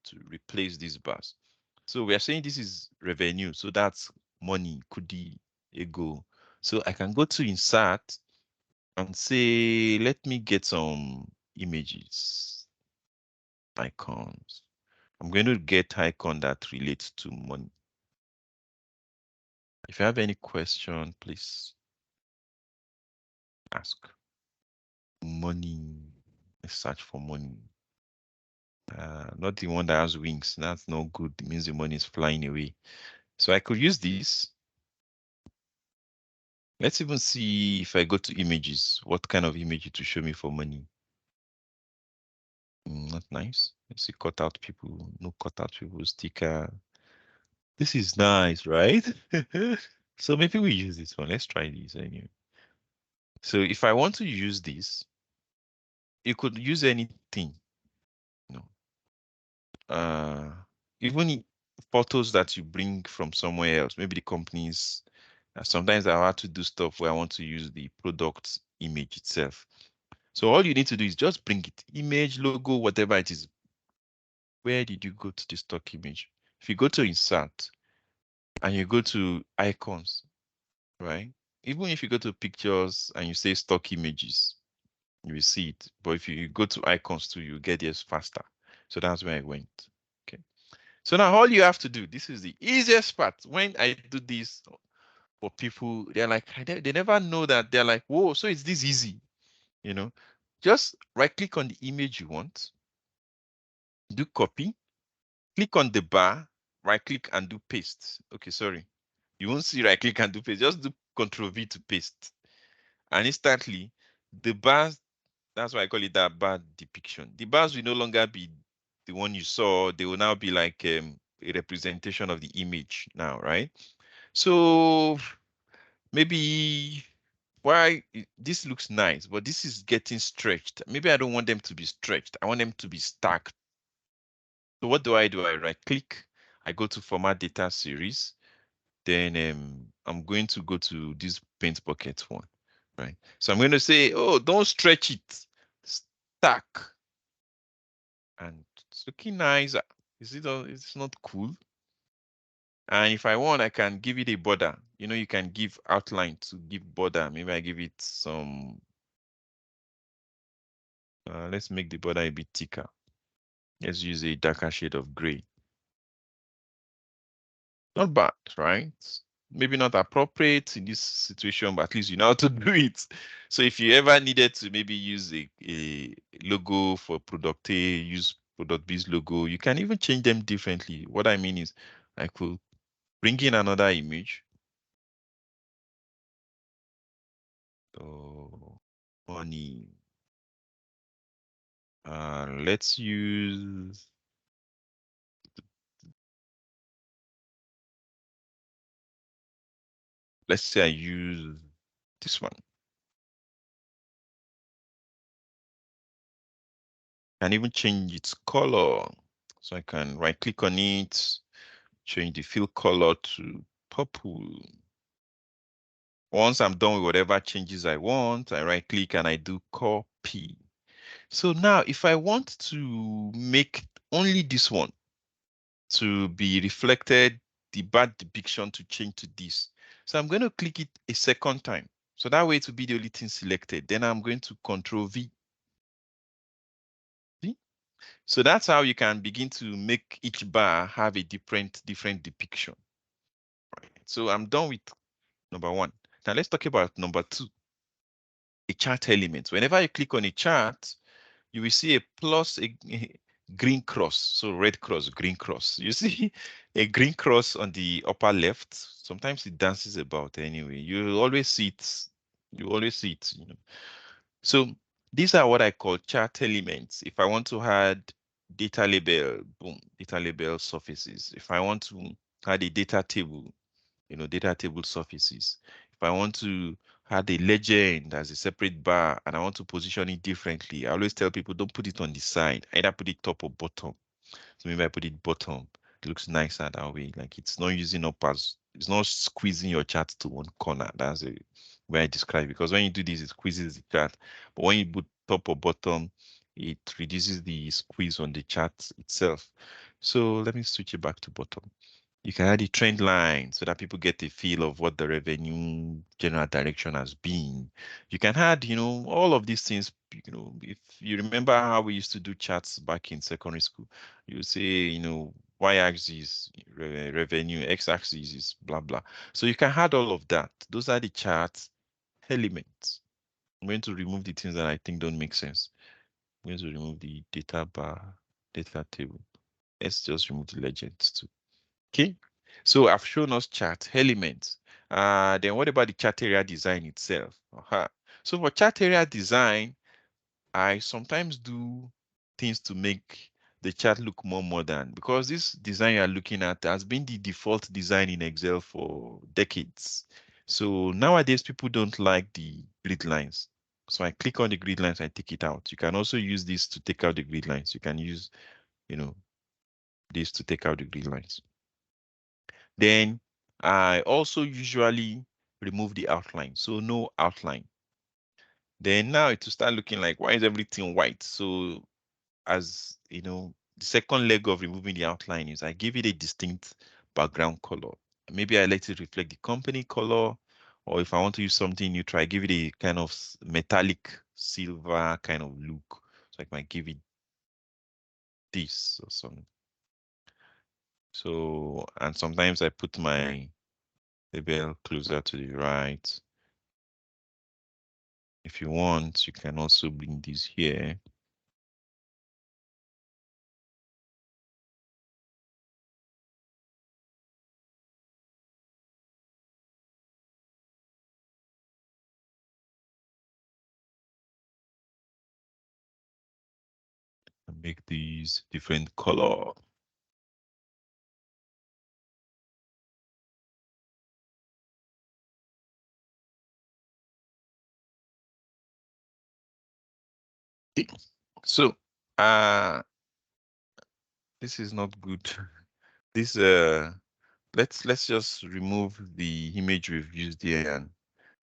to replace these bars. So we are saying this is revenue. So that's money, kudi, ego. So I can go to insert and say, let me get some images, icons. I'm going to get icon that relates to money. If you have any question, please ask. Money. Let's search for money. Not the one that has wings. That's no good. It means the money is flying away. So I could use this. Let's even see if I go to images, what kind of image to show me for money. Not nice. Let's see cutout people, no cutout people, sticker. This is nice, right? So maybe we use this one. Let's try this anyway. So if I want to use this, you could use anything. No. Even photos that you bring from somewhere else, maybe the companies. Sometimes I have to do stuff where I want to use the product image itself. So all you need to do is just bring it, image, logo, whatever it is. Where did you go to the stock image? If you go to insert and you go to icons, right? Even if you go to pictures and you say stock images, you will see it. But if you go to icons too, you get this faster. So that's where I went. Okay. So now all you have to do, this is the easiest part. When I do this for people, they're like, they never know that. They're like, whoa, so it's this easy, you know? Just right click on the image you want, do copy, click on the bar, right click and do paste. Okay, sorry. You won't see right click and do paste. Just do Control V to paste. And instantly, the bars, that's why I call it that bar depiction. The bars will no longer be the one you saw. They will now be like a representation of the image now, right? So maybe why this looks nice, but this is getting stretched. Maybe I don't want them to be stretched. I want them to be stacked. So what do? I right click, I go to format data series, then I'm going to go to this paint bucket one, right? So I'm going to say, oh, don't stretch it, stack, and it's looking nice. Is it? It's not cool. And if I want, I can give it a border. You know, you can give outline to give border. Maybe I give it some. Let's make the border a bit thicker. Let's use a darker shade of gray. Not bad, right? Maybe not appropriate in this situation, but at least you know how to do it. So if you ever needed to maybe use a logo for product A, use product B's logo, you can even change them differently. What I mean is I could bring in another image. Oh, money. Let's use, let's say I use this one. Can even change its color. So I can right click on it, change the fill color to purple. Once I'm done with whatever changes I want, I right click and I do copy. So now if I want to make only this one to be reflected, the bad depiction to change to this. So I'm going to click it a second time. So that way it will be the only thing selected. Then I'm going to Control V. See? So that's how you can begin to make each bar have a different depiction. Right. So I'm done with number one. Now let's talk about number two, a chart element. Whenever you click on a chart, you will see a plus, a green cross. So red cross, green cross. You see a green cross on the upper left. Sometimes it dances about anyway. You always see it. You always see it. You know. So these are what I call chart elements. If I want to add data label, boom, data label surfaces. If I want to add a data table, you know, data table surfaces. If I want to add a legend as a separate bar and I want to position it differently, I always tell people don't put it on the side, either put it top or bottom. So maybe I put it bottom. It looks nicer that way. Like it's not using up as, it's not squeezing your chart to one corner. That's a way I describe it. Because when you do this, it squeezes the chart. But when you put top or bottom, it reduces the squeeze on the chart itself. So let me switch it back to bottom. You can add a trend line so that people get a feel of what the revenue general direction has been. You can add, you know, all of these things. You know, if you remember how we used to do charts back in secondary school, you say, you know, y-axis revenue, x-axis is blah blah. So you can add all of that. Those are the chart elements. I'm going to remove the things that I think don't make sense. I'm going to remove the data bar, data table. Let's just remove the legends too. Okay, so I've shown us chart elements. Then what about the chart area design itself? So for chart area design, I sometimes do things to make the chart look more modern because this design you're looking at has been the default design in Excel for decades. So nowadays people don't like the grid lines. So I click on the grid lines, I take it out. You can also use this to take out the grid lines. You can use, you know, this to take out the grid lines. Then I also usually remove the outline. So no outline. Then now it will start looking like, why is everything white? So as you know, the second leg of removing the outline is I give it a distinct background color. Maybe I let it reflect the company color, or if I want to use something neutral, I give it a kind of metallic silver kind of look. So I might give it this or something. So, and sometimes I put my label closer to the right. If you want, you can also bring this here. And make these different color. Okay. So, this is not good. This let's just remove the image we've used here and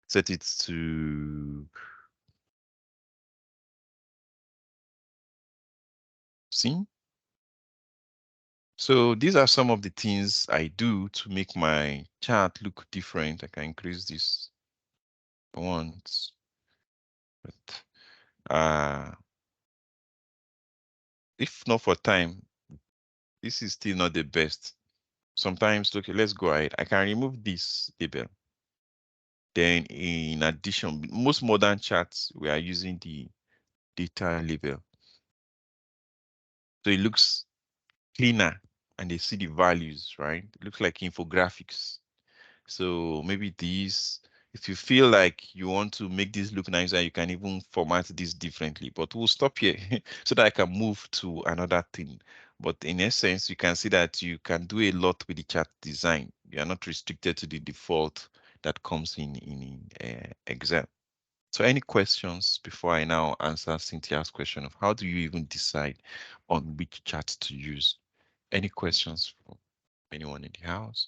set it to scene. So these are some of the things I do to make my chart look different. I can increase this once, but if not for time, this is still not the best. Sometimes, okay, let's go ahead. I can remove this label. Then in addition, most modern charts, we are using the data label. So it looks cleaner and they see the values, right? It looks like infographics. So maybe these, if you feel like you want to make this look nicer, you can even format this differently. But we'll stop here so that I can move to another thing. But in essence, you can see that you can do a lot with the chart design. You are not restricted to the default that comes in Excel. So any questions before I now answer Cynthia's question of how do you even decide on which chart to use? Any questions from anyone in the house?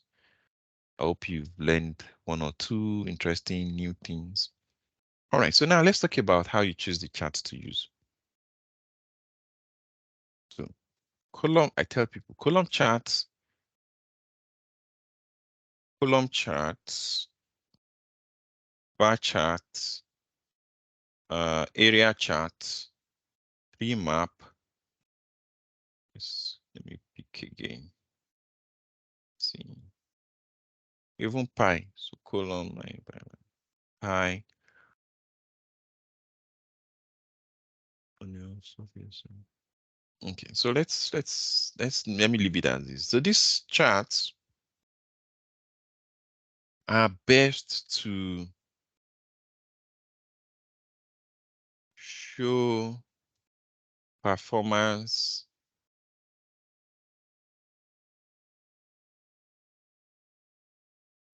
I hope you've learned one or two interesting new things. All right, so now let's talk about how you choose the charts to use. So column, I tell people column charts, bar charts, area charts, tree map. Yes, let me pick again. Let's see, even pie. So column, pie. Okay, so let me leave it as this. So these charts are best to show performance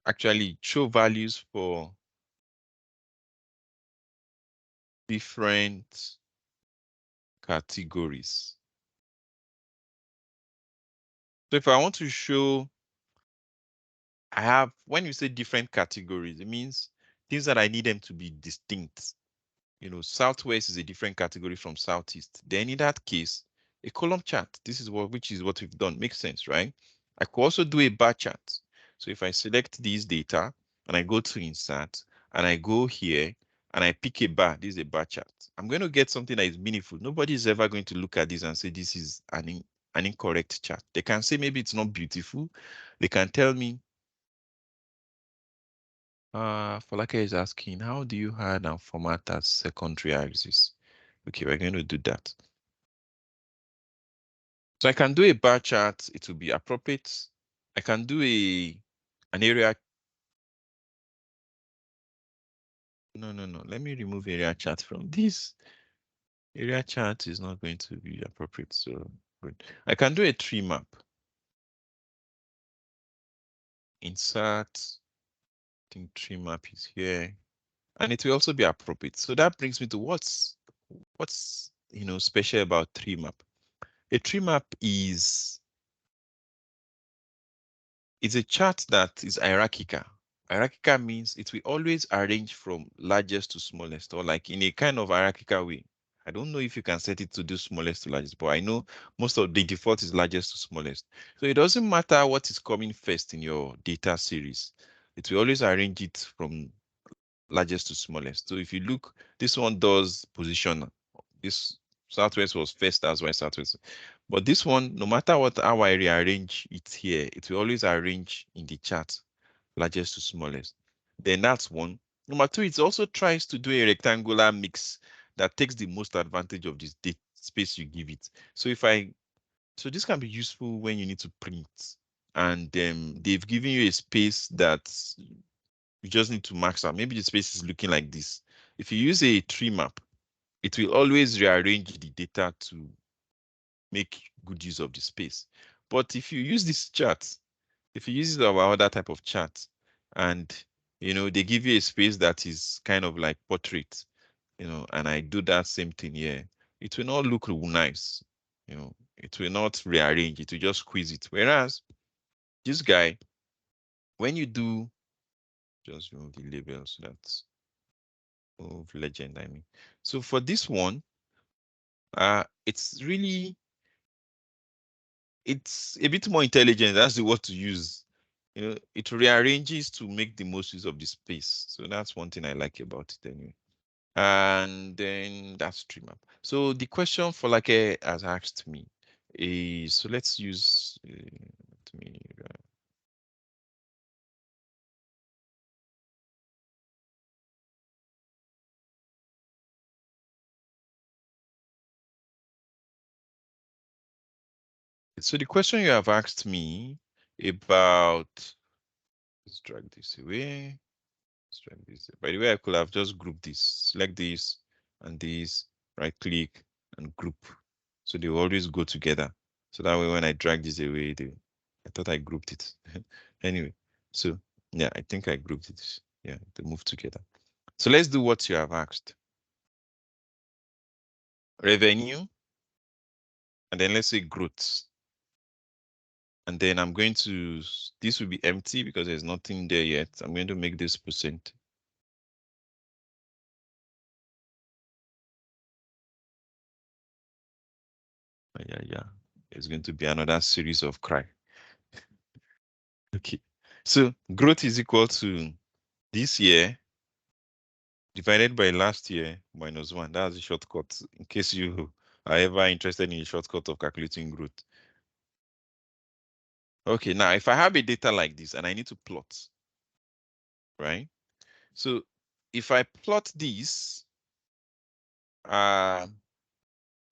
actually show values for different categories. So if I want to show, when you say different categories, it means things that I need them to be distinct. You know, Southwest is a different category from Southeast. Then in that case, a column chart, which is what we've done, makes sense, right? I could also do a bar chart. So if I select these data and I go to insert and I go here and I pick a bar, this is a bar chart. I'm going to get something that is meaningful. Nobody is ever going to look at this and say this is an incorrect chart. They can say maybe it's not beautiful. They can tell me, Falake is asking, how do you hide and format as secondary axis? Okay, we're going to do that. So I can do a bar chart. It will be appropriate. I can do an area. No. Let me remove area chart from this. Area chart is not going to be appropriate. So good. I can do a tree map. Insert. I think tree map is here. And it will also be appropriate. So that brings me to what's special about tree map. A tree map is a chart that is hierarchical. Hierarchical means it will always arrange from largest to smallest, or like in a kind of hierarchical way. I don't know if you can set it to do smallest to largest, but I know most of the default is largest to smallest. So it doesn't matter what is coming first in your data series. It will always arrange it from largest to smallest. So if you look, this one does position. This Southwest was first, that's why Southwest. But this one, no matter how I rearrange it here, it will always arrange in the chart, largest to smallest. Then that's one. Number two, it also tries to do a rectangular mix that takes the most advantage of this space you give it. So this can be useful when you need to print, and they've given you a space that you just need to max out. Maybe the space is looking like this. If you use a tree map, it will always rearrange the data to make good use of the space. But if you use this chart, if you use our other type of chart, and they give you a space that is kind of like portrait, and I do that same thing here, it will not look nice. It will not rearrange, it will just squeeze it. Whereas this guy, when you do, just remove the labels, that's of legend, I mean. So for this one, it's a bit more intelligent. That's the word to use. It rearranges to make the most use of the space. So that's one thing I like about it anyway. And then that's tree map. So the question for like has asked me is, so let's use so the question you have asked me about, let's drag this away. Let's drag this. By the way, I could have just grouped this, select this and this, right click and group. So they will always go together. So that way when I drag this away, I thought I grouped it. Anyway, so yeah, I think I grouped it. Yeah, they move together. So let's do what you have asked. Revenue, and then let's say growth. And then I'm going to, this will be empty because there's nothing there yet. I'm going to make this percent. Yeah. It's going to be another series of cry. Okay. So growth is equal to this year divided by last year minus 1. That's the shortcut in case you are ever interested in the shortcut of calculating growth. Okay, now if I have a data like this and I need to plot, right? So if I plot this on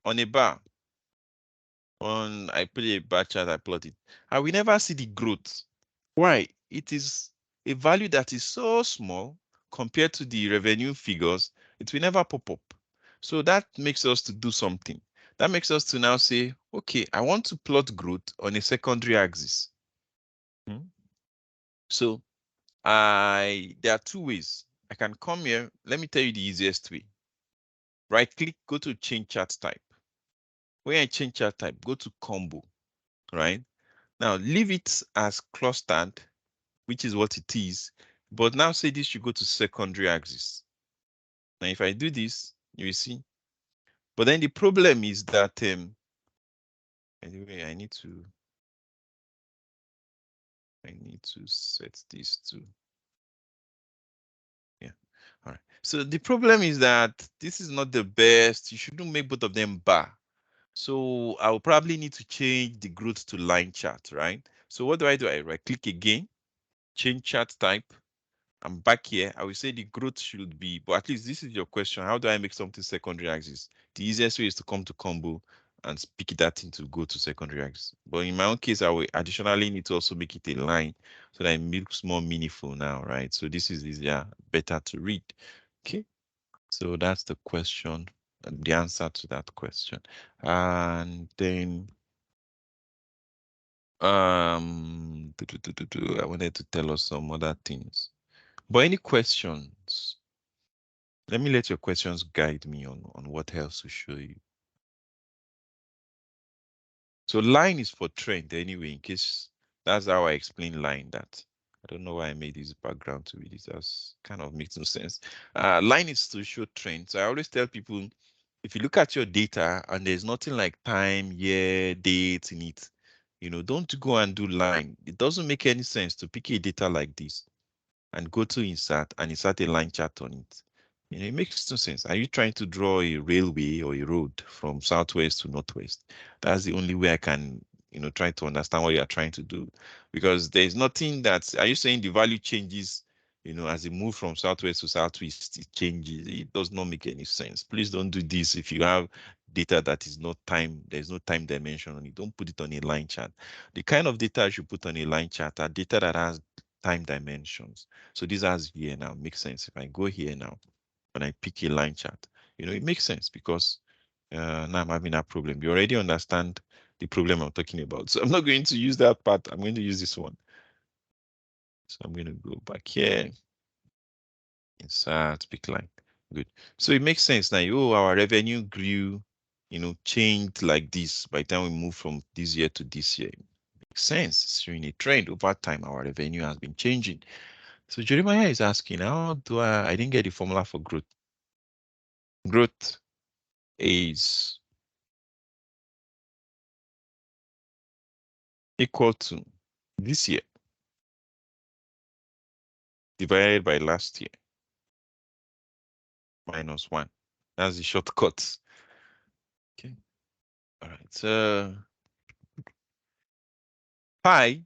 a bar, I put a bar chart, I plot it, I will never see the growth. Why? It is a value that is so small compared to the revenue figures, it will never pop up. So that makes us to do something. That makes us to now say, okay, I want to plot growth on a secondary axis. So there are two ways. I can come here. Let me tell you the easiest way. Right click, go to change chart type. When I change chart type, go to combo, right? Now leave it as clustered, which is what it is. But now say this should go to secondary axis. Now if I do this, you will see. But then the problem is that anyway, I need to set this to, yeah. All right. So the problem is that this is not the best. You shouldn't make both of them bar. So I'll probably need to change the growth to line chart, right? So what do? I right click again, change chart type. I'm back here. I will say the growth should be, but at least this is your question. How do I make something secondary axis? The easiest way is to come to combo and pick that in to go to secondary axis. But in my own case, I will additionally need to also make it a line so that it looks more meaningful now, right? So this is easier, better to read. Okay. So that's the question, the answer to that question. And then I wanted to tell us some other things. But any questions? Let me let your questions guide me on what else to show you. So line is for trend anyway, in case that's how I explain line that. I don't know why I made this background to be this. That's kind of makes no sense. Line is to show trends. So I always tell people, if you look at your data and there's nothing like time, year, date in it, don't go and do line. It doesn't make any sense to pick a data like this and go to insert and insert a line chart on it. It makes no sense. Are you trying to draw a railway or a road from southwest to northwest? That's the only way I can, try to understand what you are trying to do. Because there's nothing that, are you saying the value changes, as it move from southwest to southeast, it changes. It does not make any sense. Please don't do this if you have data that is not time, there's no time dimension on it. Don't put it on a line chart. The kind of data I should put on a line chart are data that has time dimensions. So this has here now, makes sense. If I go here now, when I pick a line chart, it makes sense because now I'm having that problem. You already understand the problem I'm talking about. So I'm not going to use that part. I'm going to use this one. So I'm going to go back here, insert pick line. Good. So it makes sense now. Oh, our revenue grew, changed like this by the time we move from this year to this year. Makes sense. It's showing a trend over time. Our revenue has been changing. So Jeremiah is asking, how do I didn't get the formula for growth. Growth is equal to this year divided by last year minus 1. That's the shortcut. Okay. All right. So pie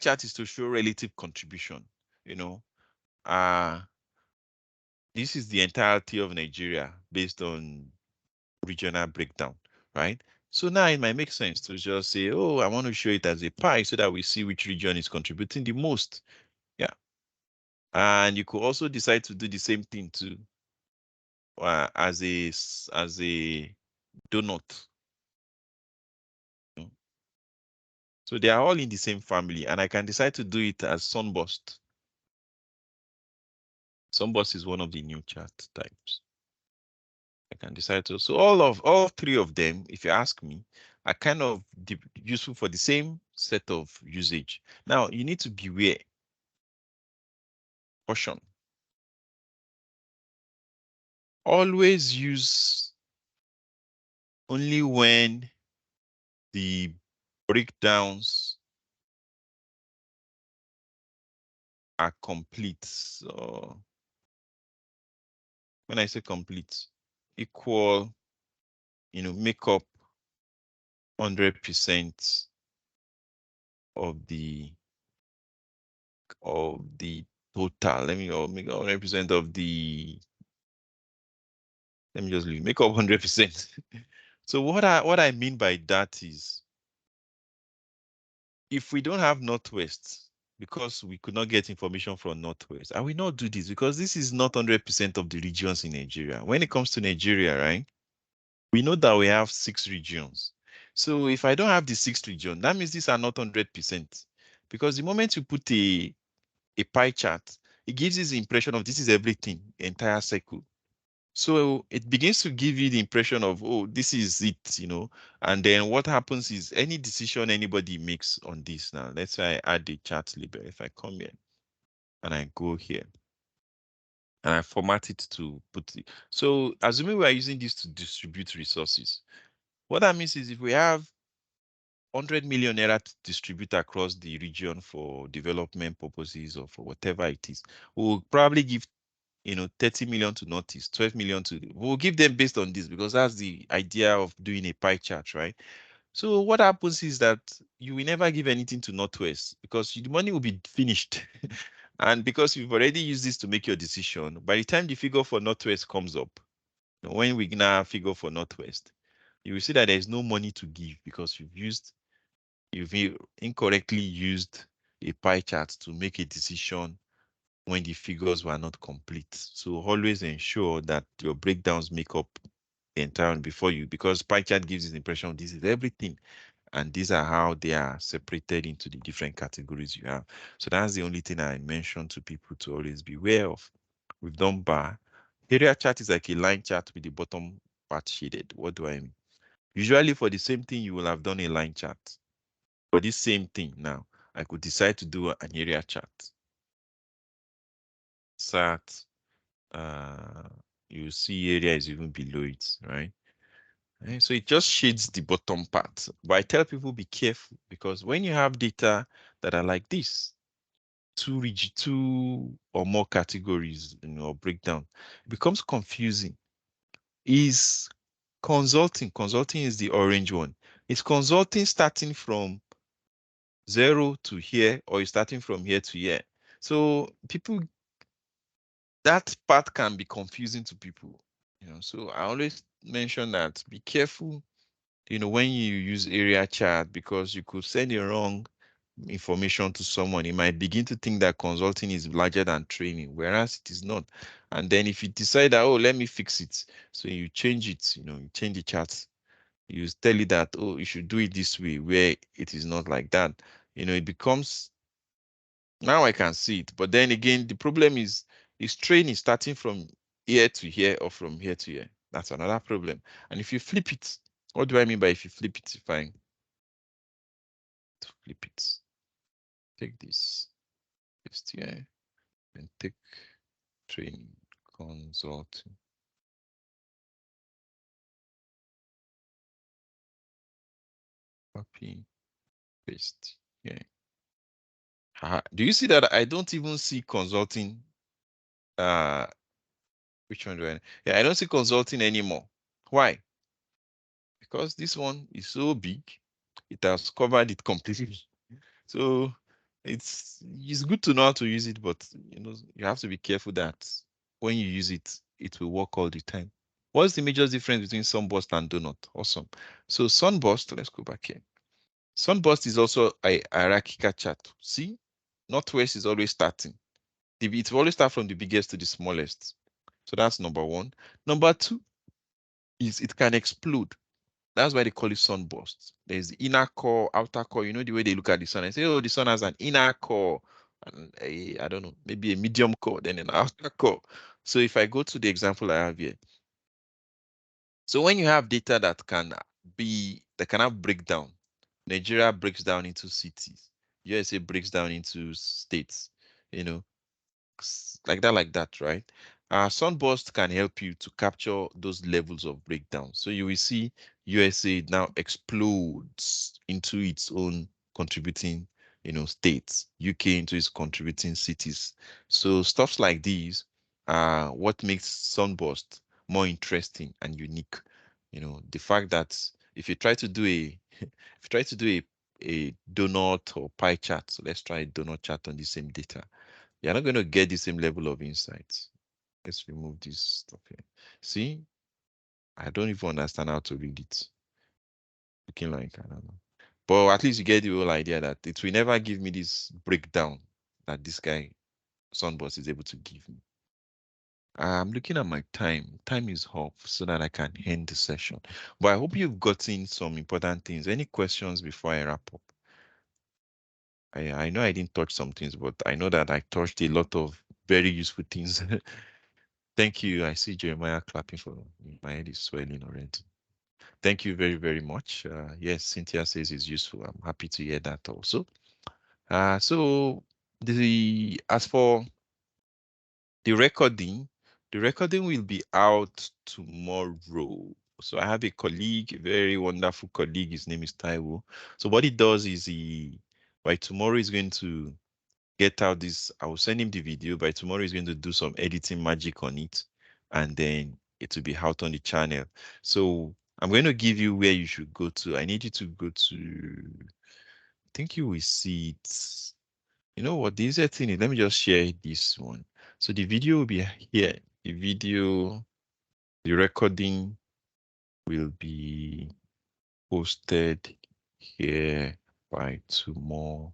chart is to show relative contribution. Uh, this is the entirety of Nigeria based on regional breakdown, right? So now it might make sense to just say, oh, I want to show it as a pie so that we see which region is contributing the most. Yeah. And you could also decide to do the same thing too, as a donut. So they are all in the same family, and I can decide to do it as sunburst. Sunburst is one of the new chart types. I can decide to. So all three of them, if you ask me, are kind of useful for the same set of usage. Now you need to beware. Caution. Always use only when the breakdowns are complete. So when I say complete, equal, make up 100% of the total. Let me go make 100% of the. Let me just leave. Make up 100%. So what I mean by that is, if we don't have Northwest, because we could not get information from Northwest, I will not do this because this is not 100% of the regions in Nigeria. When it comes to Nigeria, right, we know that we have 6 regions. So if I don't have the 6th region, that means these are not 100%. Because the moment you put a pie chart, it gives you the impression of this is everything, entire cycle. So it begins to give you the impression of, oh, this is it, and then what happens is any decision anybody makes on this now, let's say I add the chart label. If I come here and I go here and I format it to put it. So assuming we are using this to distribute resources, what that means is if we have 100 million naira to distribute across the region for development purposes or for whatever it is, we'll probably give 30 million to Northeast, 12 million to, we'll give them based on this because that's the idea of doing a pie chart, right? So what happens is that you will never give anything to Northwest because the money will be finished. And because you've already used this to make your decision, by the time the figure for Northwest comes up, when we now figure for Northwest, you will see that there's no money to give because you've incorrectly used a pie chart to make a decision when the figures were not complete. So always ensure that your breakdowns make up the entire before you, because pie chart gives the impression this is everything. And these are how they are separated into the different categories you have. So that's the only thing I mentioned to people to always be aware of. We've done bar. Area chart is like a line chart with the bottom part shaded. What do I mean? Usually for the same thing, you will have done a line chart. For this same thing now, I could decide to do an area chart. Sat, you see area is even below it, right? So it just shades the bottom part. But I tell people be careful because when you have data that are like this, two rigid, two or more categories, breakdown, it becomes confusing. Is consulting is the orange one. Is consulting starting from 0 to here, or is starting from here to here? So people, that part can be confusing to people. So I always mention that be careful, when you use area chart, because you could send the wrong information to someone. He might begin to think that consulting is larger than training, whereas it is not. And then if you decide that, oh, let me fix it, so you change it, you change the charts, you tell it that, oh, you should do it this way, where it is not like that. It becomes, now I can see it. But then again, the problem is training starting from here to here or from here to here. That's another problem. And if you flip it, what do I mean by if you flip it? If I flip it, take this, paste here, and take training, consulting, copy, paste here. Do you see that I don't even see consulting? Which one do I? Yeah, I don't see consulting anymore. Why? Because this one is so big, it has covered it completely. So it's good to know how to use it, but you have to be careful that when you use it, it will work all the time. What's the major difference between sunburst and donut? Awesome. So sunburst, let's go back here. Sunburst is also a hierarchical chart. See, northwest is always starting. It will always start from the biggest to the smallest. So that's number one. Number two is it can explode. That's why they call it sunburst. There's the inner core, outer core. You know the way they look at the sun and say, oh, the sun has an inner core and I don't know, maybe a medium core, then an outer core. So if I go to the example I have here, so when you have data that can have breakdown, Nigeria breaks down into cities, USA breaks down into states, you know, like that, right? Sunburst can help you to capture those levels of breakdown. So you will see USA now explodes into its own contributing, states, UK into its contributing cities. So stuffs like these are what makes Sunburst more interesting and unique. The fact that if you try to do a donut or pie chart, so let's try a donut chart on the same data, you're not going to get the same level of insights. Let's remove this stuff here. See, I don't even understand how to read it. Looking like, I don't know. But at least you get the whole idea that it will never give me this breakdown that this guy, Sunboss, is able to give me. I'm looking at my time. Time is up so that I can end the session. But I hope you've gotten some important things. Any questions before I wrap up? I know I didn't touch some things, but I know that I touched a lot of very useful things. Thank you. I see Jeremiah clapping for me. My head is swelling already. Thank you very, very much. Yes, Cynthia says it's useful. I'm happy to hear that also. So as for the recording will be out tomorrow. So I have a colleague, a very wonderful colleague. His name is Taiwo. So what he does is by tomorrow he's going to get out this. I will send him the video. By tomorrow he's going to do some editing magic on it, and then it will be out on the channel. So I'm going to give you where you should go to. I need you to go to, I think you will see it. You know what, the easier thing is, let me just share this one. So the video will be here. The recording will be posted here by tomorrow.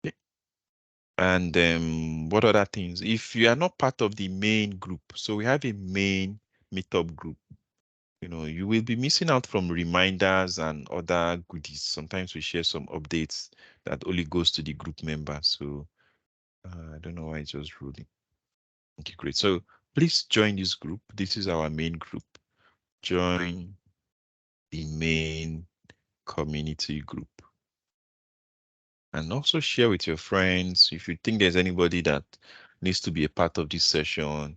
Okay. And what other things? If you are not part of the main group, so we have a main meetup group, you will be missing out from reminders and other goodies. Sometimes we share some updates that only goes to the group members. So I don't know why it's just ruling. Okay, great. So please join this group. This is our main group. Join the main community group. And also share with your friends. If you think there's anybody that needs to be a part of this session,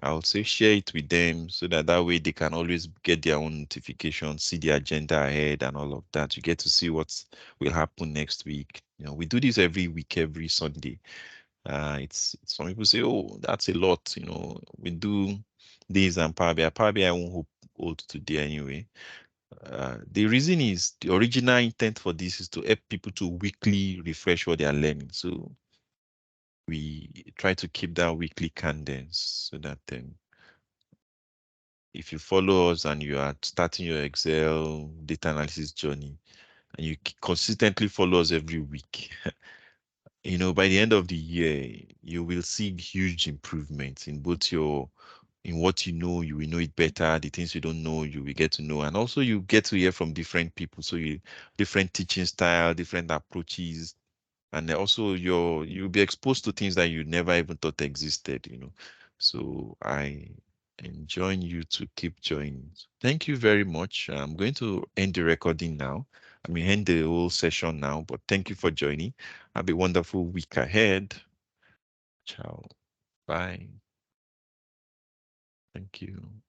I would say share it with them so that way they can always get their own notifications, see the agenda ahead and all of that. You get to see what will happen next week. We do this every week, every Sunday. It's some people say, oh, that's a lot. We do this and Power BI. Power BI won't hold today anyway. The reason is the original intent for this is to help people to weekly refresh what they are learning. So we try to keep that weekly cadence so that if you follow us and you are starting your Excel data analysis journey and you consistently follow us every week, by the end of the year, you will see huge improvements in both in what you will know it better. The things you don't know, you will get to know. And also you get to hear from different people. So different teaching style, different approaches, and also you'll be exposed to things that you never even thought existed. So I enjoin you to keep joining. Thank you very much. I'm going to end the recording now. I mean, end the whole session now, but thank you for joining. Have a wonderful week ahead. Ciao. Bye. Thank you.